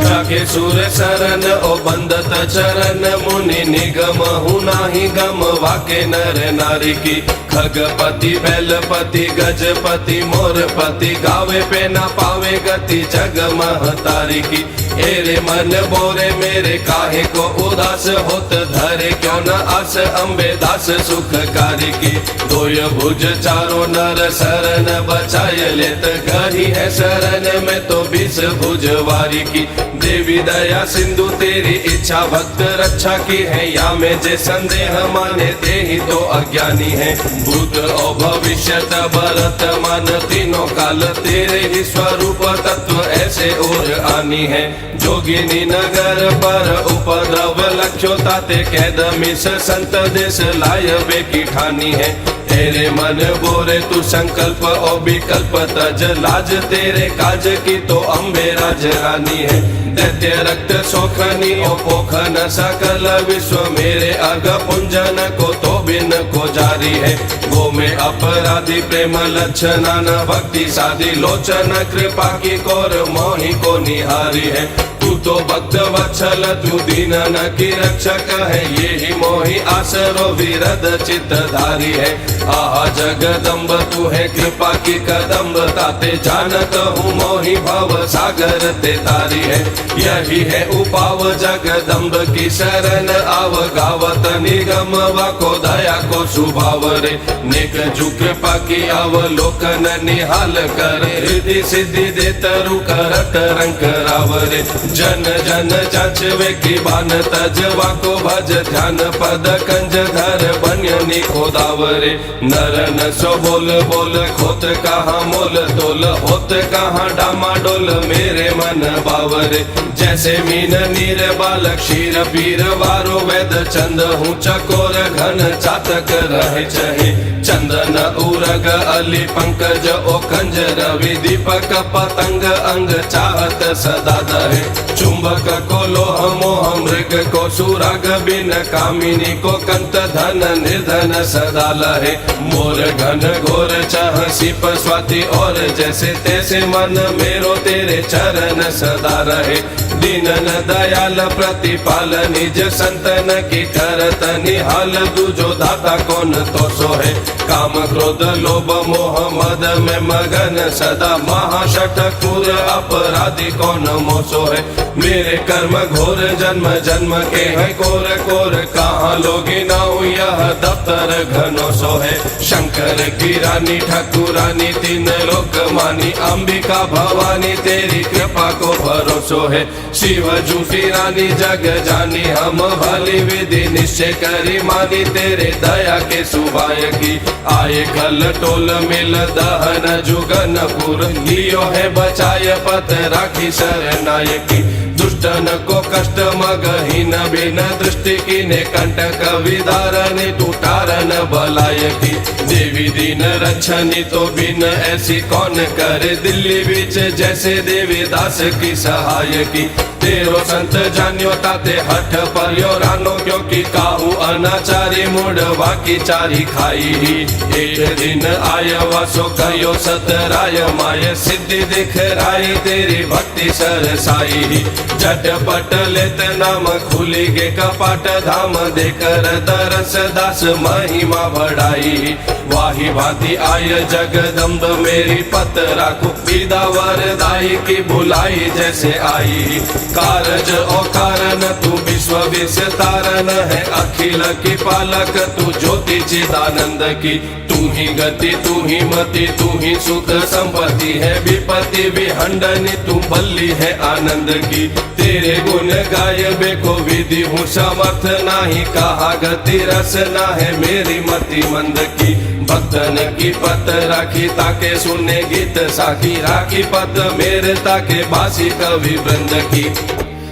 जाके सुर सरन ओ बंदत चरण मुनि निगम हूँ नाही गम वाके नर नारी की खगपति बैलपति गजपति मोरपति गावे पे ना पावे गति जग महतारी की। एरे मन बोरे मेरे काहे को उदास होत धरे क्यों न आस अम्बे दास सुखकारी की। दोय भुज चारों नर शरण बचाए लेत गरी है शरण में तो 20 भुज वारी की। देवी दया सिंधु तेरी इच्छा भक्त रक्षा की है या में जे संदेह माने ते ही तो अज्ञानी है। भूत और भविष्यत वर्तमान तीनों काल तेरे ही स्वरूप तत्व ऐसे और आनी है। जोगिनी नगर पर उपद्रव लक्ष्यो ताते कैद मिस संत देश लाय वे की ठानी है। तेरे मन बोरे तू संकल्प और विकल्प तज लाज तेरे काज की तो अम्बे राज रानी है। दैत्य रक्त शोखनी ओ पोखन सकल विश्व मेरे अग पुंजन को तो बिन को जारी है। गो में अपराधी प्रेम लक्षणा न भक्ति साधी लोचन कृपा की कोर मोहि को निहारी है। तू तो भक्त वत्सल तू दीन न की रक्षक है ये ही मोहि आसरो विरद चित्तधारी है। आहा जगदम्ब तू है कृपा की कदम्ब ताते जानत हूँ मोहि भव सागर ते तारी है। यही है उपाव जगदम्ब की शरण आव गावत निगम वाको दया को सुभाव रे। नेक जु कृपा की अवलोकन निहाल करे रिद्धि सिद्धि दे तरु करत रंग रावरे। जन जन जाचवे की बान तजवा को भज ध्यान पद कंज धर बन्यनी खोदावरे। नर न सो बोल बोल खोत कहाँ मोल तोल होत कहाँ डामा डोल मेरे मन बावरे। जैसे मीन नीर बाल क्षीर पीर वारो वेद चंद हूँ चकोर घन चातक रहे चहे। चंदन उरग अली पंकज ओ कंज रवि दीपक पतंग अंग चाहत सदा दहे। चुंबक को लोह मोह मृग को सुराग बिन कामिनी को कंत धन निर्धन सदा लहे। मोर घन घोर चाह सिप स्वाति और जैसे तैसे मन मेरो तेरे चरण सदा रहे। दीनन दयाल प्रतिपाल निज संतन की करत निहाल दूजो दाता कौन तो सोहे। काम क्रोध लोभ मोह मद में मगन सदा महाशठ क्रूर अपराधी कौन मोसो है। मेरे कर्म घोर जन्म जन्म के है कोर कोर कहाँ लोगी नाऊ यह दफ्तर घनो सो है। शंकर की रानी ठाकुरानी तीन लोक मानी अंबिका भवानी तेरी कृपा को भरोसो है। शिव झूठी रानी जग जानी हम भली विधि निश्चय करी मानी तेरे दया के सुभाय की। आए कल टोल मिल दहन जुगन पुर लियो है बचाय पत राखी शरणायकी। दुष्टन को कष्ट मगहीन बिन दृष्टि की ने कंटक विदारन टूटारन बलाय की। देवी दीन रक्षणी तो बिन ऐसी कौन करे दिल्ली बीच जैसे देवी दास की सहाय की। तेरो संत जान्यो ताते हठ पर्यो रानो क्योंकि काहू अनाचारी मुड़वा की चारी खाई ही। एक दिन आय वासो कयो सतराय माय सिद्धि दिख राय तेरी भक्ति सरसाई ही। झटपट लेत नाम खुली गे कपाट धाम देकर दरस दास महिमा बढ़ाई। वाही भांति आय जगदम्ब मेरी पत राखो विदा वरदाई की भुलाई जैसे आई। कारज ओ कारण तू विश्व विस्तारन है अखिल की पालक तू ज्योति चिदानंद की। तू ही गति तू ही मति तू ही सुख संपत्ति है विपत्ति विहंडनी तू बल्ली है आनंद की। तेरे गुण गाय बेको विधि हूँ समर्थ नाही कहा गति रस ना है मेरी मति मंद की। भक्तन की पत राखी ताके सुने गीत साखी राखी पत मेरे ताके बासी कवि वृंद की।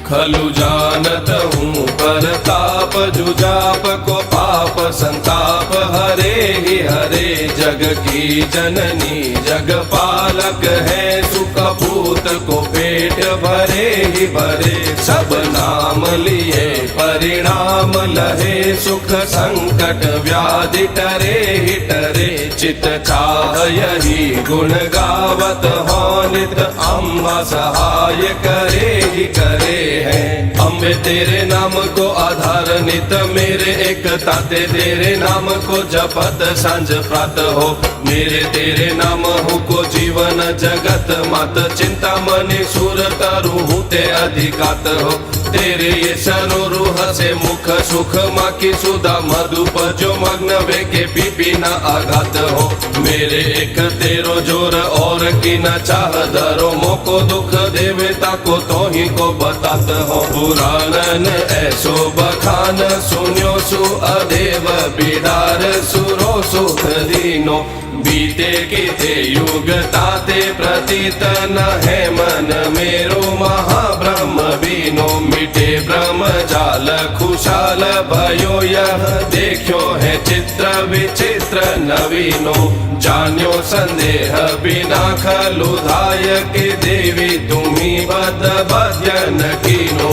खलु जानत हूँ पर ताप जुजाप को पाप संताप हरे ही हरे। जग की जननी जग पालक है सुख पूत को पेट भरे ही भरे। सब नाम लिए परिणाम लहे सुख संकट व्याधि टरे ही टरे चित चाह यही गुण गावत हो नित अम्बा सहाय करे ही करे है। अम्बे तेरे नाम को आधार नित मेरे एक ताते तेरे नाम को जपत सांझ प्रात हो मेरे तेरे नाम हु को जीवन जगत मात चिंता मनि सुर तरु हुते अधिकात हो तेरे ये सरोरु हसे मुख सुख माकी सुधा मधुप जो मग्न वेके पीपी न आघात हो मेरे एक तेरो जोर और की न चाह धरो मोको दुख देवता को तो ही को बतात हो पुराणन ऐसो बखान सुन्यो सु अदेव बिडार सुरो सुख दीनो बीते किते युग ताते प्रतीत न है मन मेरो महाब्रह्म बीनो मिटे ब्रह्म जाल खुशाल भयो यह देखो है चित्र विचित्र नवीनो जान्यो संदेह बिना खलुधाय के देवी तुम्ही बद बद्यन कीनो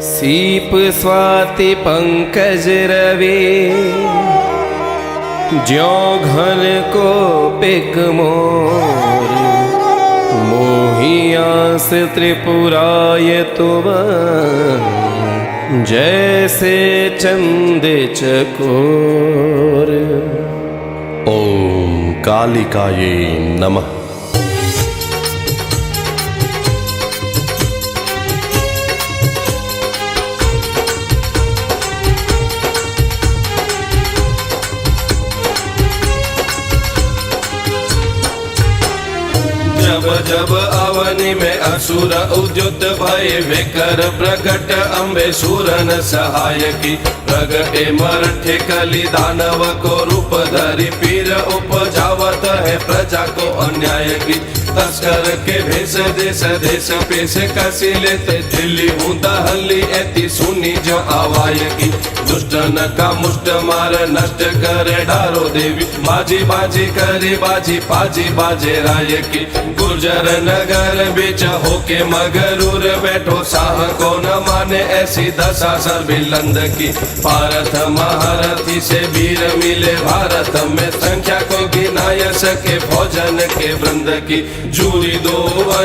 सीप स्वाति पंकज रवि ज्यों घन को पिक मोर मोहियांस त्रिपुराय तुम जैसे चंद चकोर। ओम कालिकाये नमः। जब जब अवनि में असुर उद्युत भय विकर प्रकट अम्बे सूरन सहाय की प्रगटे मरठे कली दानव को रूप धरी पीर उपजावत है प्रजा को अन्याय की तस्कर के भेष देश देश पेश कसी लेते दिल्ली हूँ दहली ऐती सुनी जो आवाय की दुष्ट न का मुष्ट मार नष्ट करे डारो देवी बाजी बाजी करे बाजी पाजी बाजे राय की गुर्जर नगर बीच होके मगरूर बैठो साह को न माने ऐसी दशा सर बिलंद की भारत महारथी से वीर मिले भारत में संख्या को गिनाय सके भोजन के वृंद की जूरी दो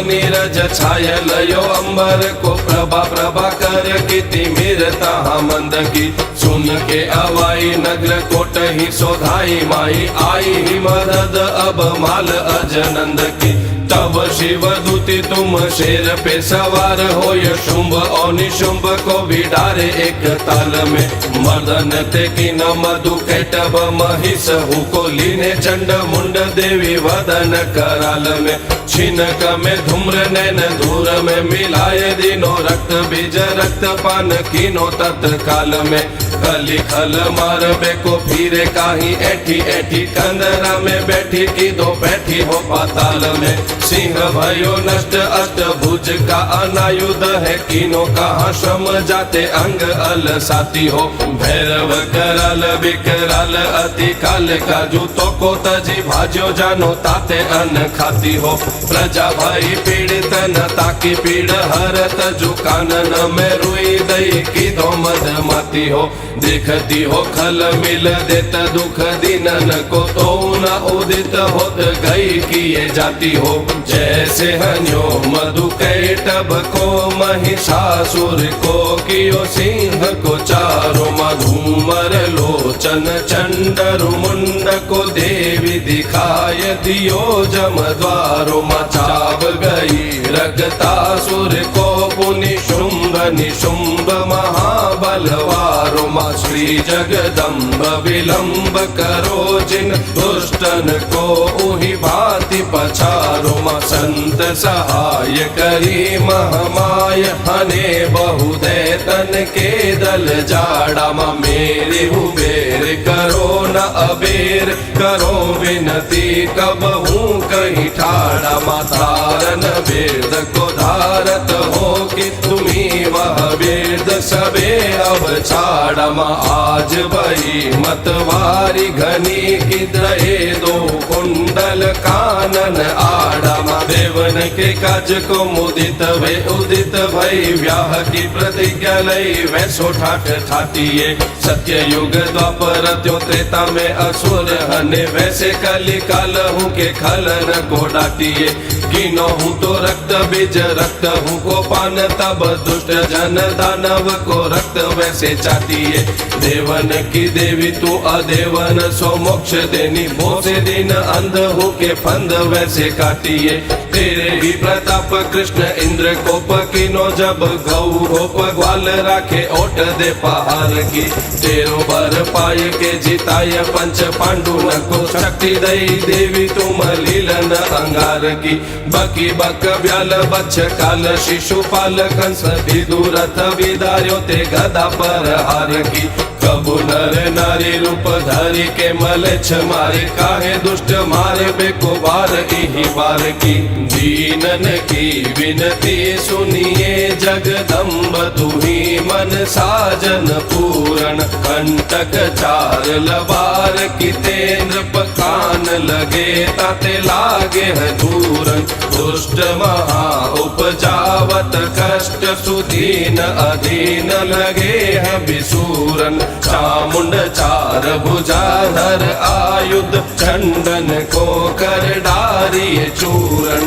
नीरज छाय लयो अंबर को प्रभा प्रभा कर की मीरता मंद की सुन के अवाई नगर कोट ही सोधाई माई आई ही मदद अब माल अजनंद की तब शिव दूती तुम शेर पे सवार हो ये शुंभ और निशुंभ को भी डारे एक ताल में मदन ते की न मधु कैटब महिष हु को लीने चंड मुंड देवी वदन कराल में छिनक में धूम्र नैन धूर में मिलाए दिनो रक्त बीज रक्त पान कीनो तत्काल में कली खल मार बेको फिरे काही ऐठी ऐठी कंदरा में बैठी की दो बैठी हो पाताल में सिंह भयो नष्ट अष्ट भुज का अनायुध है कीनो कहाँ श्रम जाते अंग अल साथी हो भैरव कराल बिकराल अति काल का जूतो को तजी भाजो जानो ताते अन खाती हो प्रजा भाई पीड़ित न ताकी पीड़ हरत जो कानन में रुई दई की दो मद माती हो देखती हो खल मिल देत दुख दीनन को तो न उदित होत गई किए जाती हो जैसे हन्यो मधु कैटब को महिषासुर को कियो सिंह को चारों मधुमर लोचन चंडरु मुंड को देवी दिखाय दियो जम द्वारो मचाव गई रगतासुर को पुनि शुंभ निशुंभ महाबलवारो श्री जगदम्ब विलंब करो जिन दुष्टन को उही भांति पछारो संत सहाय करी महमाय हने बहुदैतन के दल जाड़ा मेरे हुबेर करो न अबेर करो विनती कब हूँ कहीं ठाड़ा मातारन वेद को धारत हो कि तुम्ही वह वेद सबे अब छाड़ा आड़मा आज भई मतवारी घनी किद्रए दो कुंडल कानन आड़मा देवन के काज को मुदित वे उदित भई व्याह की प्रतिज्ञा लई वैसो ठाठ ठाटिए सत्य युग द्वापर त्यो त्रेता में असुर हने वैसे कली काल हूँ के खलन को डाटिए कीनो हूँ तो रक्त बीज रक्त हूँ को पान तब दुष्ट जन दानव को रक्त वैसे चाटिए देवन की देवी तू अदेवन सो मोक्ष देनी भोसे दिन अंध हूँ के फंद वैसे काटिए तेरे ही प्रताप कृष्ण इंद्र कोप कीनो जब गौ गोप ग्वाल राखे ओट दे पहाड़ की तेरो बर पाय के जिताय पंच पांडु न को शक्ति दई देवी तुम लीलन अंगार की बकी बक ब्याल बच्छ काल शिशुपाल कंस विदुरथ विदार्यो ते गदा पर हार की कबू नर नारी रूप धरी के मलेच्छ मारे काहे दुष्ट मारे बेको बार ही बार की दीनन की विनती सुनिए जगदम्ब तुही मन साजन पूरण कंटक चार लबार की तेंद्र पकान लगे ताते लागे है दूरन दुष्ट महा उपजावत कष्ट सुदीन अधीन लगे है विसूरन चामुंड चार भुजाधर आयुध खंडन को कर डारिये चूरन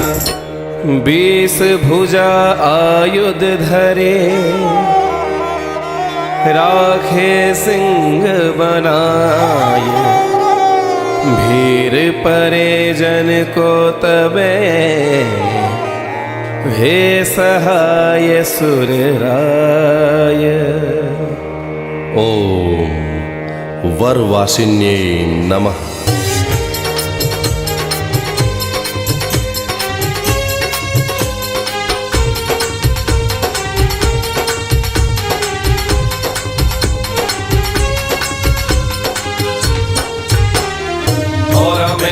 20 भुजा आयुध धरे राखे सिंह बनाए भीर परे जन को तबे हे सहाय सुर राय। ओम वरवासिन्ये नमः।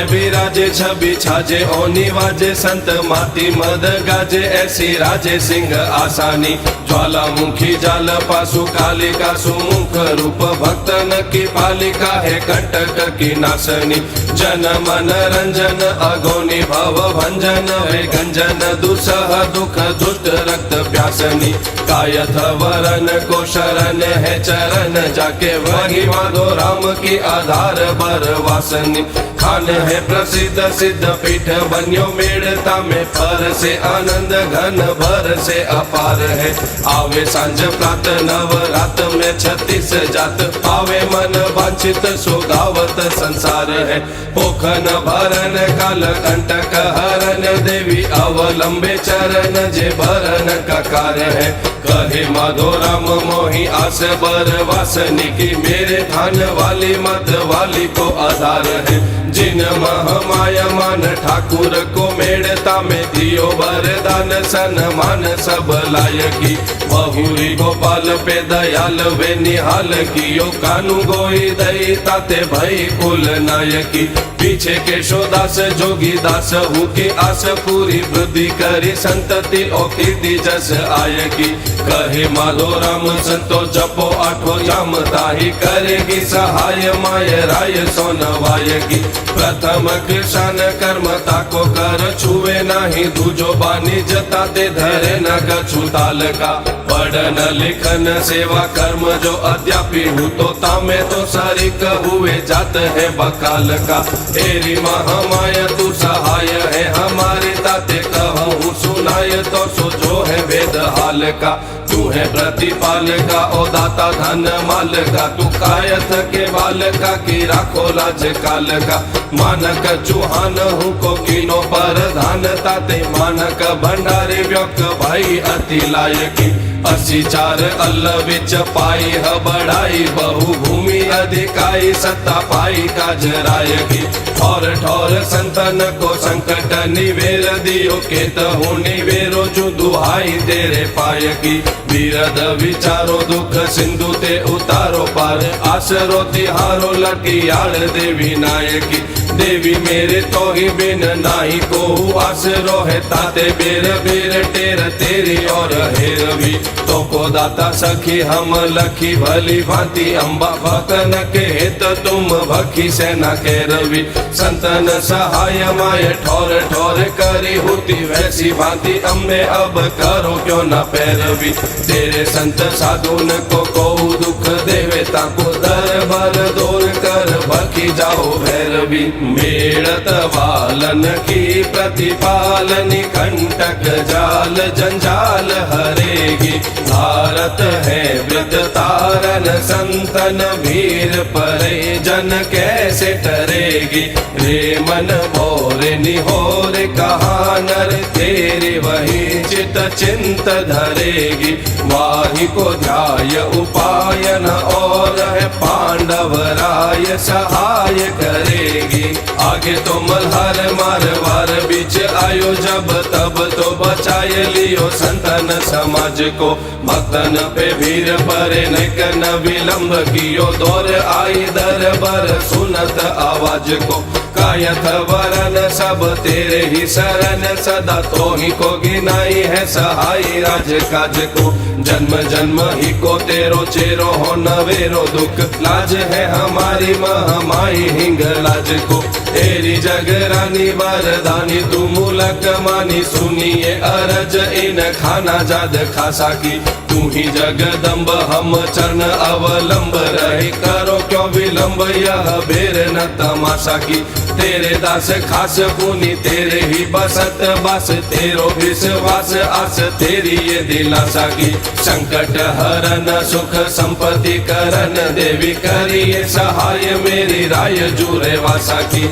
विराजे छवि छाजे ओनी वाजे संत माती मद गाजे ऐसी राजे सिंह आसानी ज्वालामुखी जाल पासु कालिका सुमुख रूप भक्तन की पालिका है कंटक की नासनी जन मन रंजन अगोनी भव भंजन है गंजन दुसह दुख दुष्ट रक्त प्यासनी कायथ वरन को शरण है चरण जाके वही माधो राम की आधार बर वासनी खान है प्रसिद्ध सिद्ध पीठ बन्यो मेड़ता में पर से आनंद घन भर से अपार है आवे सांझ प्रात नव रात में 36 जात पावे मन वांछित सुगावत संसार है पोखन भरन काल कंटक हरन देवी अवलंबे चरण जे भरन का कार्य है कहे माधो राम मोही आस बर वासनी की मेरे थान वाली मत वाली को आधार है जिन महामाया मान ठाकुर को मेड़ता में दियो वरदान सन्मान सब लायकी बहुरी गोपाल पे दयाल वे निहाल कियो कानू गोई दई ताते भई कुल नायकी पीछे केशोदास जोगी दास हूँ की आस पूरी वृद्धि करी संतति ओ कीर्ति जस आयकी कहे माधो राम संतो जपो आठो जाम ताही करेगी सहाय माय राय सोनवाय की प्रथम कृष्ण कर्म ताको कर छुए नाही दूजो बानी जता ते धरे न कछु ताल का पढ़न लिखन सेवा कर्म जो अद्यापी हूँ तो तामे तो सारिक हुए जात है बकाल का तेरी महामाया तू सहाय है हमारे ताते कहूँ सुनाय तो सोचो है वेद हाल का तू है प्रतिपाल का ओ दाता धन माल का तू कायथ के बाल का की राखो लाज काल का मानक चुहान हूँ को कीनो पर धान ताते मानक भंडारे व्यक भाई अति लायकी 84 अल्ल विच पाई ह बढ़ाई बहु भूमि अधिकाई सत्ता पाई काज रायकी ठौर ठौर संतन को संकट निवेर दियो केत हूँ निवेरो जो दुहाई तेरे पाय की वीरद विचारो दुख सिंधु ते उतारो पार आसरो तिहारो लटियाल देवी नायकी देवी मेरे तो ही बिन नाही को आसरो है ताते बेर बेर टेर तेरी और हेरवी तो को को दाता सखी हम लखी भली भांति अम्बा भक्तन के हित तुम भखी सेना के रवि संतन सहाय माय ठोर ठोर करी होती वैसी भांति अम्बे अब करो क्यों न पैरवी तेरे संत साधुन को दुख देवे ताको दरबार दूर कर भखी जाओ भैरवी मेड़त बालन की प्रतिपालनी कंटक जाल जंजाल हरेगी भारत है वृत तारन संतन भीर परे जन कैसे टरेगी रे मन भोर निहोर कहा नर तेरी वही चित चिंत धरेगी वाही को ध्याय उपायन और है पांडव राय सहाय करेगी आगे तो मल्हार मारवार बीच आयो जब तब तो बचाए लियो संतन समाज को भक्तन पे भीर परे न विलंब कियो दौर आई दरबार सुनत आवाज को कायथ वरन सब तेरे ही शरण सदा तो ही को गिनाई है सहाय राज काज को जन्म जन्म ही को तेरो चेरो हो नवेरो दुख लाज है हमारी महामाई हिंग लाज को तेरी जगरानी वरदानी तू मूलक मानी सुनिए अरज इन खाना जाद खासा की तू ही जगदम्ब हम चरण अवलंब रहे करो क्यों विलंब यह बेर न तमाशा की तेरे दास खास पुनी तेरे ही बसत बस तेरो विश्वास आस तेरी ये दिलासा की संकट हरन सुख संपत्ति करन देवी करिए सहाय मेरी राय जुरे वासा की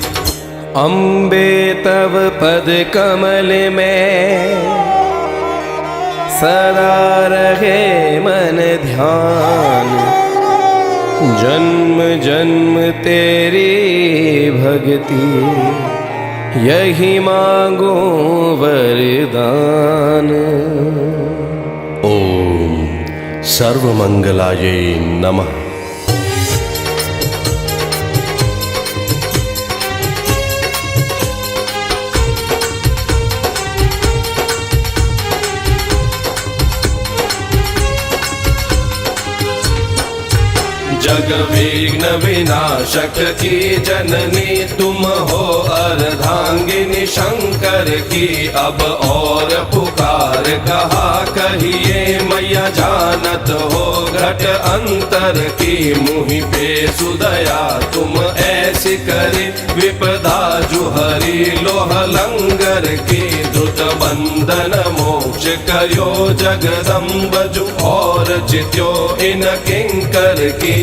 अम्बे तव पद कमल में सदा रहे मन ध्यान जन्म जन्म तेरी भक्ति यही मांगो वरदान। ओम सर्वमंगलाय नमः। जग विघ्न विनाशक की जननी तुम हो अर्धांगिनी शंकर की अब और पुकार कहा कहिए मैया जानत हो घट अंतर की मुहि पे सुदया तुम ऐसी करी विपदा जुहरी लोह लंगर की द्रुत बंधन मोक्ष करो जगदम्ब जु और जित्यो इन किंकर की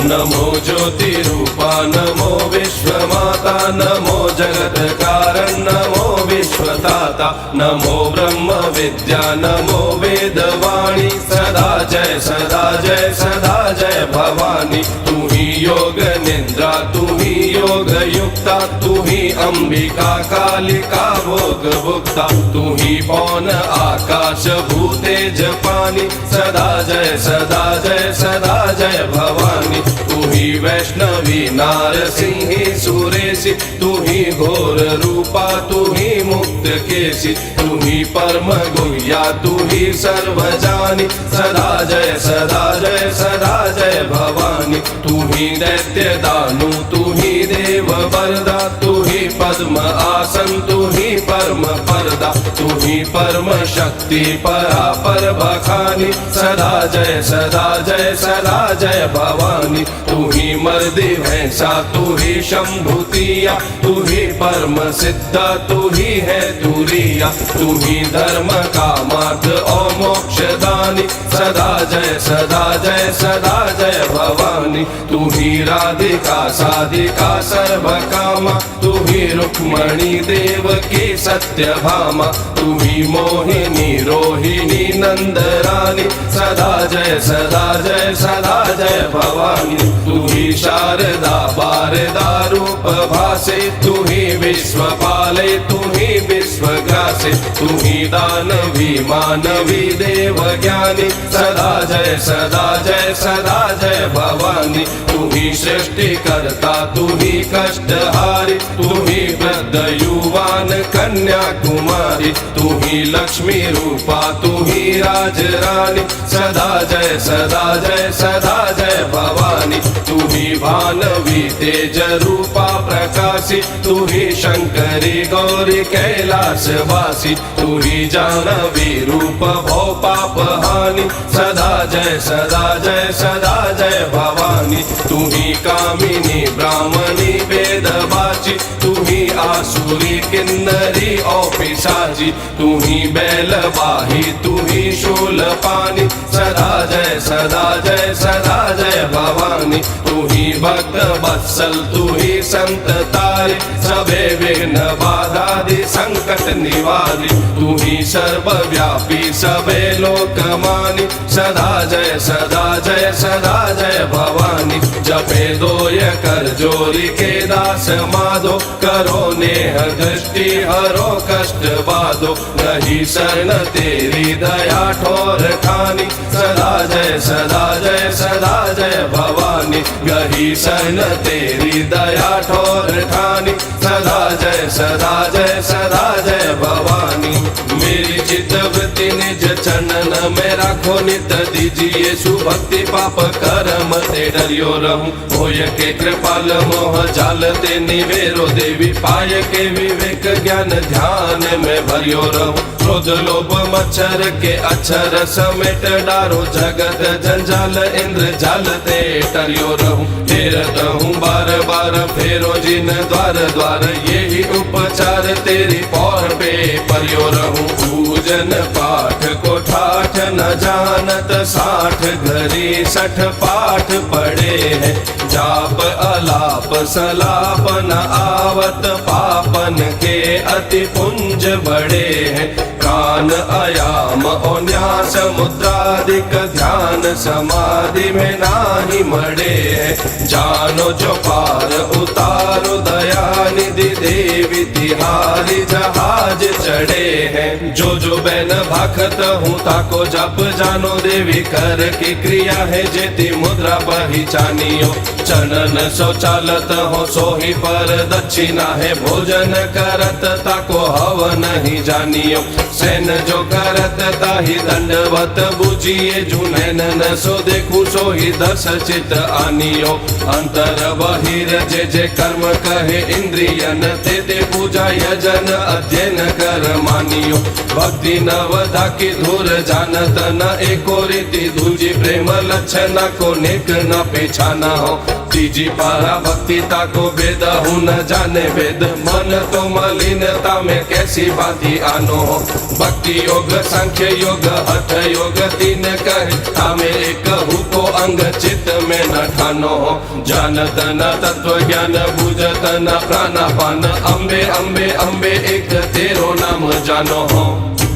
नमो ज्योति रूपा नमो विश्व माता नमो जगत कारण नमो विश्वदाता नमो ब्रह्म विद्या नमो वेदवाणी सदा जय सदा जय सदा जय भवानी तू ही योग निद्रा तू ही योग युक्ता तू ही अंबिका कालिका भोग भुक्ता तू ही पौन आकाश भूतेज पानी सदा जय सदा जय सदा जय भवानी तू ही वैष्णवी नारसिंही सुरेशी तू ही घोर रूपा तू ही मुक्त केसी तू ही परम गुह्या तू ही सर्वजानी सदा जय सदा जय सदा जय भवानी तू ही दैत्य दानु तू ही देव वरदा तू ही पद्म आसन तू ही परम परदा तू ही परम शक्ति परापर बखानी सदा जय सदा जय सदा जय भवानी तू ही मर्दी भैंसा तू ही शंभुतिया तू ही परम सिद्धा तू ही है तुरिया तू ही धर्म का मार्ग और मोक्ष दानी सदा जय सदा जय सदा जय भवानी तू ही राधिका साधिका सर्व कामा तू ही रुक्मणी देव की सत्य भामा तू ही मोहिनी रोहिणी नंद रानी सदा जय सदा जय सदा जय भवानी। तू ही शारदा बारदा रूप भासे, तू ही विश्व पाले, तू ही विश्व ग्रासे, तू ही दानवी मानवी देव ज्ञानी। सदा जय सदा जय सदा जय भवानी। तू ही सृष्टि करता, तू ही कष्टहारी, तू ही वृद्ध युवान कन्या कुमारी, तू ही लक्ष्मी रूपा, तू ही राज रानी। सदा जय सदा जय सदा जय भवानी। तू ही भानवी तेज रूपा प्रकाशी, तू ही शंकरी गौरी कैलाश वासी, तू ही जानवी रूप भव पाप हानि। सदा जय सदा जय सदा जय भवानी। तू ही कामिनी ब्राह्मणी वेद वाची, तू ही आसुरी किन्नरी और पिशाची, तू ही बैल बाही, तू ही शूल पानी। सदा जय सदा जय सदा जय भवानी। तू ही भक्त वत्सल, तू ही संत तारी, सबे विघ्न बाधादि संकट निवारी। तू ही सर्वव्यापी सबे लोक मानी। सदा जय सदा जय सदा जय भवानी। जपे दोय कर जोरी के दास माधो, करो नेह दृष्टि हरो कष्ट बाधो। नहीं शरण तेरी दया ठोर खानी। सदा जय सदा जय सदा जय भवानी। गही शरण तेरी दया ठोर ठानी। सदा जय सदा जय सदा जय भवानी। मेरी चित्तवृत्ति निज चरणन में राखो नित, दीजिए सुभक्ति पाप कर्म ते डरियो रहूं। होय के कृपाल मोह जाल ते निवेरो देवी, पाय के विवेक ज्ञान ध्यान में भरियो रहूं। क्रोध लोभ मच्छर के अक्षर समेट डारो, जगत जंजाल इंद्र जाल ते टरियो रहूं। फेरत हूँ बार बार फेरो जिन द्वार द्वार, यही उपचार तेरी पौर पे परियो रहूं। पूजन पाठ को ठाठ न जानत, 60 घड़ी 60 पाठ पढ़े हैं। जाप अलाप सलाप न आवत, पापन के अति पुंज बड़े हैं। कान अयाम उन्यास मुद्रादिक, ध्यान समाधि में नाही मड़े हैं। जानो जो पार उतारो दया निधि, देवी तिहारी जहाज चढ़े हैं। जो बैन भाखत हूँ ताको जप जानो, देवी कर की क्रिया है जेती मुद्रा पहचानियो। चनन सो चालत हो सोही पर दक्षिणा है, भोजन करत ताको हव नहीं जानियो। सैन जो करत ताही दंडवत बुझिए, जुनैन न सो देखू सोही दस चित आनियो। अंतर बहिर जे जे कर्म कहे इंद्रियन, ते ते पूजा यजन अध्ययन कर मानियो। भक्ति नवधा की धूर जानत न एको रीति, दूजी प्रेम लक्षण को नेक न पेछाना हो। तीजी पारा भक्ति ताको वेद हूँ न जाने वेद, मन तो मलिनता में कैसी बाती आनो हो। भक्ति योग सांख्य योग हठ योग तीन कहे, तामे एक हु को अंग चित्त में न ठानो हो। जानत न तत्व ज्ञान बुझत न प्राणापान, अम्बे अम्बे अम्बे एक तेरो नाम जानो हो।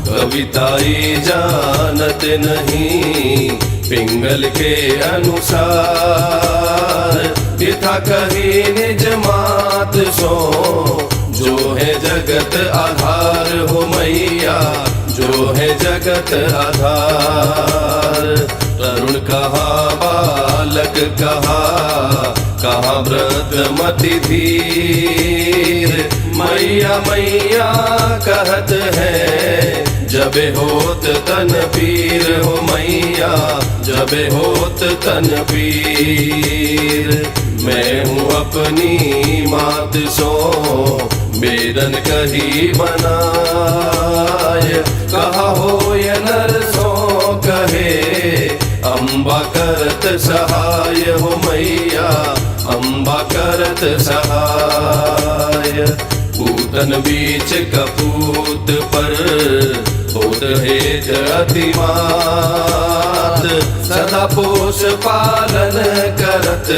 कविताई जानत नहीं पिंगल के अनुसार, पिता कही निज मात सो, जो है जगत आधार हो मैया, जो है जगत आधार। तरुण कहा बालक कहा व्रत मति धीर, मैया मैया कहत है जबे होत तन पीर हो मैया, जबे होत तन पीर। मैं हूँ अपनी मात सो बेदन कही बनाय, कहा हो ये नर सो कहे अम्बा करत सहाय हो मैया, अम्बा करत सहाय। पूतन बीच कपूत पर होत हेत अतिमात, सदा पोष पालन करत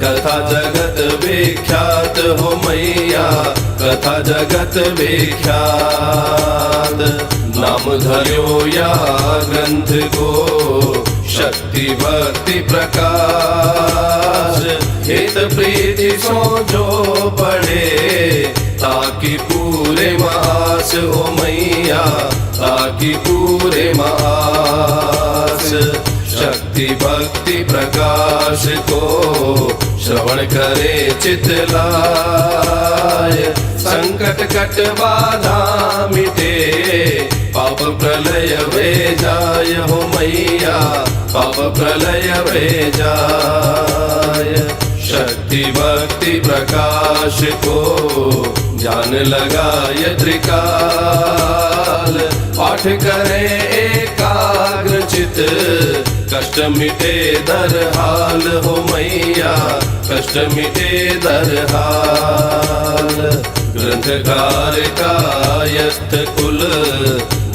कथा जगत विख्यात हो मैया, कथा जगत विख्यात। नाम धर्यो या ग्रंथ को शक्ति भक्ति प्रकाश हित प्रीति सो जो पढ़े ताकि पूरे मास हो मैया ताकि पूरे मास शक्ति भक्ति प्रकाश को श्रवण करे चितलाय संकट कट बाधा मिटे पाप प्रलय वे जाय हो मैया पाप प्रलय वे जाय शक्ति भक्ति प्रकाश को जान लगाय त्रिकाल पाठ करे एकाग्र चित कष्ट मिटे दर हाल हो मैया कष्ट मिटे दर हाल ग्रंथकार कायस्थ कुल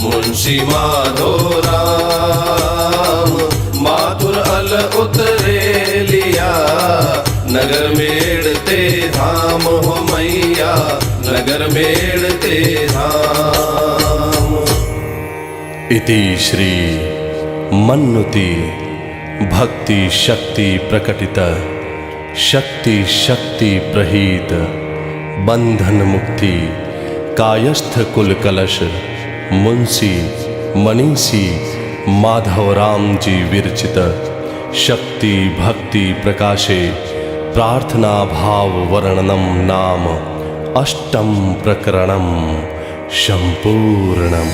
मुंशी माधो राम माथुर अल उतरे लिया नगर मेड़ते धाम हो मैया नगर मेड़ते धाम। इति श्री मन्नुति भक्ति शक्ति प्रकटित शक्ति शक्ति प्रहीत बंधन मुक्ति कायस्थ कुल कलश मुंशी मनीषी माधव राम जी विरचित शक्ति भक्ति प्रकाशे प्रार्थना भाव वर्णनम नाम अष्टम प्रकरणम संपूर्णम।